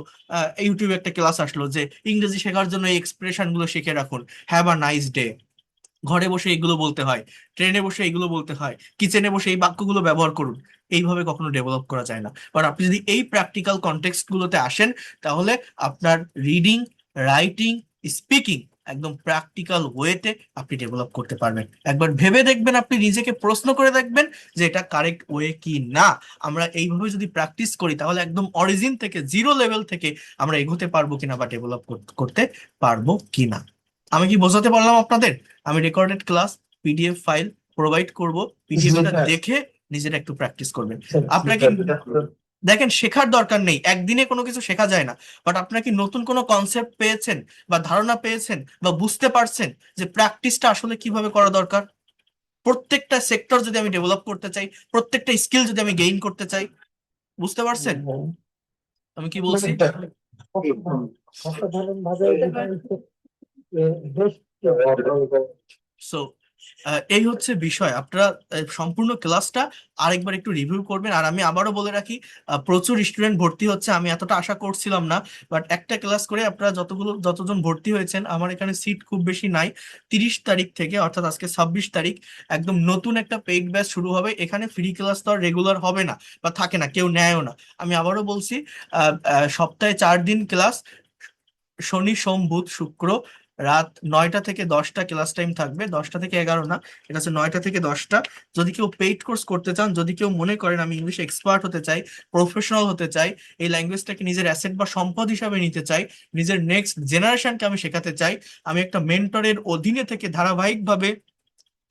S1: ইউটিউবে একটা ক্লাস আসলো যে ইংরেজি শেখার জন্য এই এক্সপ্রেশন গুলো শিখে রাখুন, হ্যাভ আ নাইস ডে। ঘরে বসে এগুলো বলতে হয়, ট্রেনে বসে এগুলো বলতে হয়, কিচেনে বসে এই বাক্যগুলো ব্যবহার করুন। এইভাবে কখনো ডেভেলপ করা যায় না। বাট আপনি যদি এই প্র্যাকটিক্যাল কনটেক্সট গুলোতে আসেন, তাহলে আপনার রিডিং, রাইটিং, স্পিকিং একদম প্র্যাকটিক্যাল ওয়েতে আপনি ডেভেলপ করতে পারবেন। একবার ভেবে দেখবেন, আপনি নিজেকে প্রশ্ন করে দেখবেন যে এটা কারেক্ট ওয়ে কি না। আমরা এইভাবে যদি প্র্যাকটিস করি তাহলে একদম অরিজিন থেকে, জিরো লেভেল থেকে আমরা এগোতে পারবো কিনা বা ডেভেলপ করতে পারবো কিনা। আমি কি বোঝাতে পারলাম আপনাদের? আমি recorded class PDF file provide করব, পিডিএফটা দেখে নিজেরা একটু প্র্যাকটিস করবেন। আপনাকে দেখেন, শেখার দরকার নেই, একদিনে কোনো কিছু শেখা যায় না, বাট আপনার কি নতুন কোনো কনসেপ্ট পেয়েছেন বা ধারণা পেয়েছেন বা বুঝতে পারছেন যে প্র্যাকটিসটা আসলে কিভাবে করা দরকার? প্রত্যেকটা সেক্টর যদি আমি ডেভেলপ করতে চাই, প্রত্যেকটা স্কিল যদি আমি গেইন করতে চাই, বুঝতে পারছেন আমি কি বলছি? সো এই হচ্ছে বিষয়। আপনারা সম্পূর্ণ ক্লাসটা আরেকবার একটু রিভিউ করবেন। আর আমি আবারও বলে রাখি, প্রচুর স্টুডেন্ট ভর্তি হচ্ছে, আমি এতটা আশা করছিলাম না, বাট একটা ক্লাস করে আপনারা যতজন ভর্তি হয়েছেন, আমার এখানে সিট খুব বেশি নাই। 30 তারিখ থেকে, অর্থাৎ আজকে 26 তারিখ, একদম নতুন একটা পেইড ব্যাচ শুরু হবে। এখানে ফ্রি ক্লাস তো আর রেগুলার হবে না বা থাকে না, কেউ নেয়ও না। আমি আবারও বলছি, সপ্তাহে 4 দিন ক্লাস, শনি সোম বুধ শুক্র, রাত 9টা থেকে 10টা ক্লাস টাইম থাকবে, 10টা থেকে 11 না, এটা হচ্ছে 9টা থেকে 10টা। যদি কেউ পেইড কোর্স করতে চান, যদি কেউ মনে করেন আমি ইংলিশ এক্সপার্ট হতে চাই, প্রফেশনাল হতে চাই, এই ল্যাঙ্গুয়েজটাকে নিজের অ্যাসেট বা সম্পদ হিসাবে নিতে চাই, নিজের নেক্সট জেনারেশনকে আমি শেখাতে চাই, আমি একটা মেন্টরের অধীনে থেকে ধারাবাহিকভাবে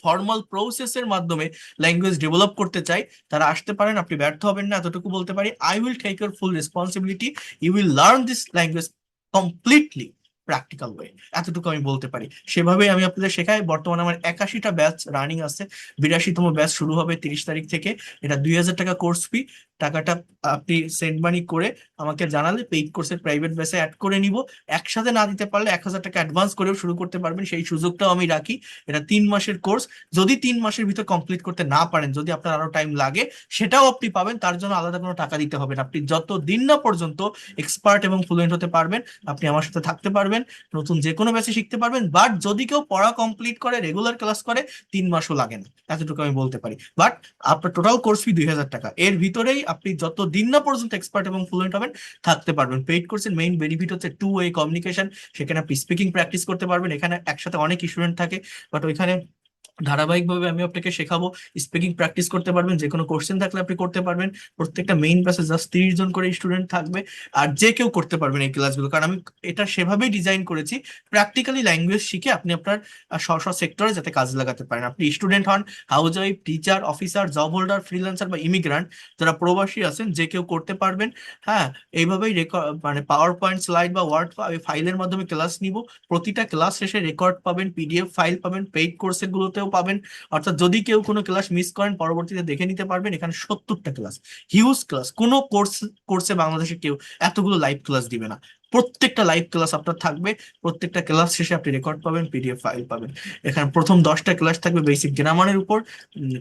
S1: ফর্মাল প্রসেসের মাধ্যমে ল্যাঙ্গুয়েজ ডেভেলপ করতে চাই, তারা আসতে পারেন। আপনি ব্যর্থ হবেন না, এতটুকু বলতে পারি। I will take your full responsibility, you will learn this language completely practical way, এতটুকু আমি বলতে পারি। সেভাবেই আমি আপনাদের শেখাই। বর্তমানে আমার 81টা ব্যাচ রানিং আছে, 82তম ব্যাচ শুরু হবে 30 তারিখ থেকে। এটা 2000 টাকা কোর্স ফি। টাকাটা আপনি সেন্ড মানি করে আমাকে জানালে পেইড কোর্সের প্রাইভেট ব্যাচে অ্যাড করে নিব। একসাথে না দিতে পারলে 1000 টাকা অ্যাডভান্স করেও শুরু করতে পারবেন, সেই সুযোগটাও আমি রাখি। এটা 3 মাসের কোর্স, যদি 3 মাসের ভিতর কমপ্লিট করতে না পারেন, যদি আপনার আরো টাইম লাগে, সেটাও আপনি পাবেন, তার জন্য আলাদা কোনো টাকা দিতে হবে না। আপনি যত দিন না পর্যন্ত এক্সপার্ট এবং ফ্লুয়েন্ট হতে পারবেন, আপনি আমার সাথে থাকতে পারবেন, নতুন যে কোনো ব্যাচে শিখতে পারবেন। বাট যদি কেউ পড়া কমপ্লিট করে, রেগুলার ক্লাস করে, 3 মাসও লাগে না, এতটুকু আমি বলতে পারি। বাট আপনার টোটাল কোর্স ফি 2000 টাকা, এর ভিতরেই আপনি যত দিন না পর্যন্ত এক্সপার্ট এবং ফ্লুয়েন্ট হবেন থাকতে পারবেন। পেইড কোর্সের মেইন বেনিফিট হচ্ছে টু ওয়ে কমিউনিকেশন, সেখানে আপনি স্পিকিং প্র্যাকটিস করতে পারবেন। এখানে একসাথে অনেক স্টুডেন্ট থাকে, বাট ওইখানে ধারাবাহিকভাবে আমি আপনাকে শেখাবো, স্পিকিং প্র্যাকটিস করতে পারবেন, যে কোনো কোশ্চেন থাকলে আপনি করতে পারবেন। প্রত্যেকটা মেইন ক্লাসে জাস্ট 30 জন করে স্টুডেন্ট থাকবে, আর যে কেউ করতে পারবেন এই ক্লাসগুলো, কারণ আমি এটা সেভাবেই ডিজাইন করেছি প্র্যাকটিক্যালি ল্যাঙ্গুয়েজ শিখে আপনি আপনার স্ব স্ব সেক্টরে যাতে কাজে লাগাতে পারেন। আপনি স্টুডেন্ট হন, house wife, teacher, officer, job holder, freelancer বা ইমিগ্রান্ট, যারা প্রবাসী আছেন, যে কেউ করতে পারবেন। হ্যাঁ, এইভাবেই মানে পাওয়ার পয়েন্ট স্লাইড বা ওয়ার্ড ফাইলের মাধ্যমে ক্লাস নিব। প্রতিটা ক্লাস শেষে রেকর্ড পাবেন, পিডিএফ ফাইল পাবেন, পেইড কোর্সের গুলোতেও পাবেন। অর্থাৎ যদি কেউ কোনো ক্লাস মিস করেন, পরবর্তীতে দেখে নিতে পারবেন। এখানে 70টা ক্লাস, হিউজ ক্লাস। কোনো কোর্সে বাংলাদেশে কেউ এতগুলো লাইভ ক্লাস দিবে না। প্রত্যেকটা লাইভ ক্লাস আপনার থাকবে, প্রত্যেকটা ক্লাস শেষে আপনি রেকর্ড পাবেন, পিডিএফ ফাইল পাবেন। এখানে প্রথম 10টা ক্লাস থাকবে বেসিক গ্রামারের উপর,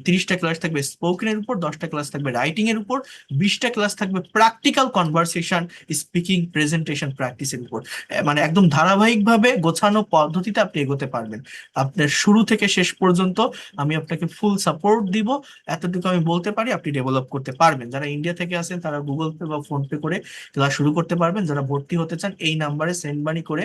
S1: 30টা ক্লাস থাকবে স্পোকেনের উপর, 10টা ক্লাস থাকবে রাইটিং এর উপর, 20টা ক্লাস থাকবে প্র্যাকটিক্যাল কনভারসেশন, স্পিকিং, প্রেজেন্টেশন প্র্যাকটিসের উপর। মানে একদম ধারাবাহিকভাবে গোছানো পদ্ধতিতে আপনি এগোতে পারবেন। আপনার শুরু থেকে শেষ পর্যন্ত আমি আপনাকে ফুল সাপোর্ট দিব, এতটুকু আমি বলতে পারি। আপনি ডেভেলপ করতে পারবেন। যারা ইন্ডিয়া থেকে আছেন তারা গুগল পে বা ফোন পে করে ক্লাস শুরু করতে পারবেন। যারা ভর্তি হতে চান এই নাম্বারে সেন্ড মানি করে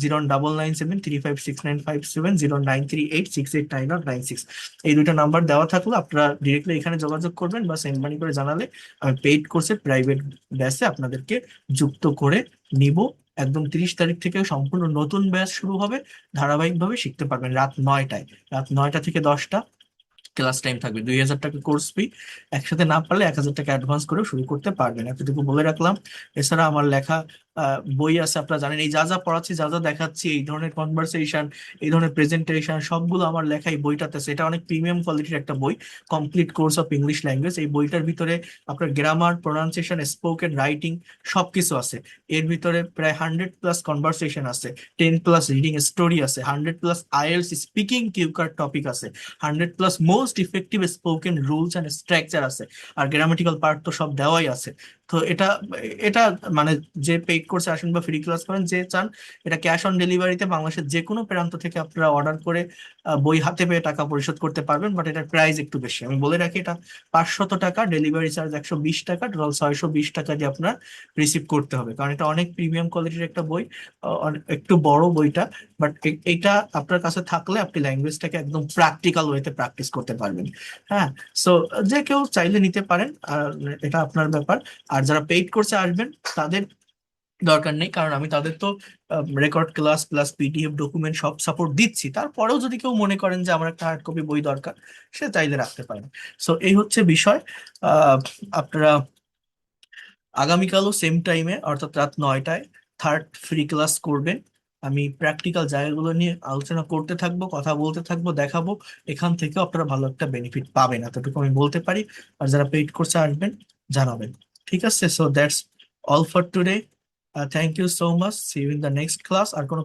S1: 09973569557, 093868996, এই দুইটা নাম্বার দেওয়া থাকলে আপনারা ডিরেক্টলি এখানে যোগাযোগ করবেন বা সেন্ড মানি করে জানালে আমি পেইড কোর্সে প্রাইভেট ব্যাচে আপনাদেরকে যুক্ত করে নিব। একদম 30 তারিখ থেকে সম্পূর্ণ নতুন ব্যাচ শুরু হবে, ধারাবাহিকভাবে শিখতে পারবেন। রাত 9টায়, রাত 9টা থেকে 10টা ক্লাস টাইম থাকবে। 2000 টাকা কোর্স ফি, একসাথে না পারলে 1000 টাকা অ্যাডভান্স করে শুরু করতে পারবেন। এতটুকু বলে রাখলাম। এছাড়া আমার লেখা বই আছে, আপনারা জানেন এই যা যা পড়াচ্ছি, যা যা দেখাচ্ছি, এই ধরনের কনভারসেশন, এই ধরনের প্রেজেন্টেশন, সবগুলো আমার লেখা এই বইটাতে আছে। এটা অনেক প্রিমিয়াম কোয়ালিটির একটা বই, complete course of English language. এই বইটার ভিতরে আপনার গ্রামার, প্রোনাউন্সিয়েশন, স্পোকেন, রাইটিং সবকিছু আছে। এর ভিতরে প্রায় 100+ কনভারসেশন আছে, 10+ রিডিং স্টোরি আছে, 100+ IELTS speaking cue card topic আছে, 100+ most effective spoken rules and structure আছে। আর গ্রামাটিক্যাল পার্ট তো সব দেওয়াই আছে। তো এটা এটা মানে যে পেইড কোর্সে আসেন বা ফ্রি ক্লাস করেন, যে চান, এটা ক্যাশ অন ডেলিভারিতে বাংলাদেশের যে কোনো প্রান্ত থেকে আপনারা অর্ডার করে বই হাতে পেয়ে টাকা পরিশোধ করতে পারবেন। বাট এটার প্রাইস একটু বেশি, আমি বলে রাখি। এটা 500 টাকা, ডেলিভারি চার্জ 120 টাকা, টোটাল 620 টাকা দিয়ে আপনার রিসিভ করতে হবে, কারণ এটা অনেক প্রিমিয়াম কোয়ালিটির একটা বই। একটু বড় বইটা, বাট এটা আপনার কাছে থাকলে আপনি ল্যাঙ্গুয়েজটাকে একদম প্র্যাকটিক্যাল ওয়েতে প্র্যাকটিস করতে পারবেন। হ্যাঁ, সো যে কেউ চাইলে নিতে পারেন, আর এটা আপনার ব্যাপার। আর যারা পেইড কোর্সে আসবেন তাদের দরকার নেই, কারণ আমি তাদের তো record class plus PDF document সব সাপোর্ট দিচ্ছি। তারপরেও যদি কেউ মনে করেন যে আমার একটা হার্ড কপি বই দরকার, সে চাইলে রাখতে পারেন। সো এই হচ্ছে বিষয়। আপনারা আগামীকালও সেম টাইমে অর্থাৎ রাত 9টায় থার্ড ফ্রি ক্লাস করবেন। আমি প্র্যাকটিক্যাল জায়গাগুলো নিয়ে আলোচনা করতে থাকবো, কথা বলতে থাকবো, দেখাবো। এখান থেকেও আপনারা ভালো একটা বেনিফিট পাবেন, এতটুকু আমি বলতে পারি। আর যারা পেইড কোর্সে আসবেন জানাবেন। ঠিক আছে, so that's all for today. Thank you so much, see you in the next class. আর কোনো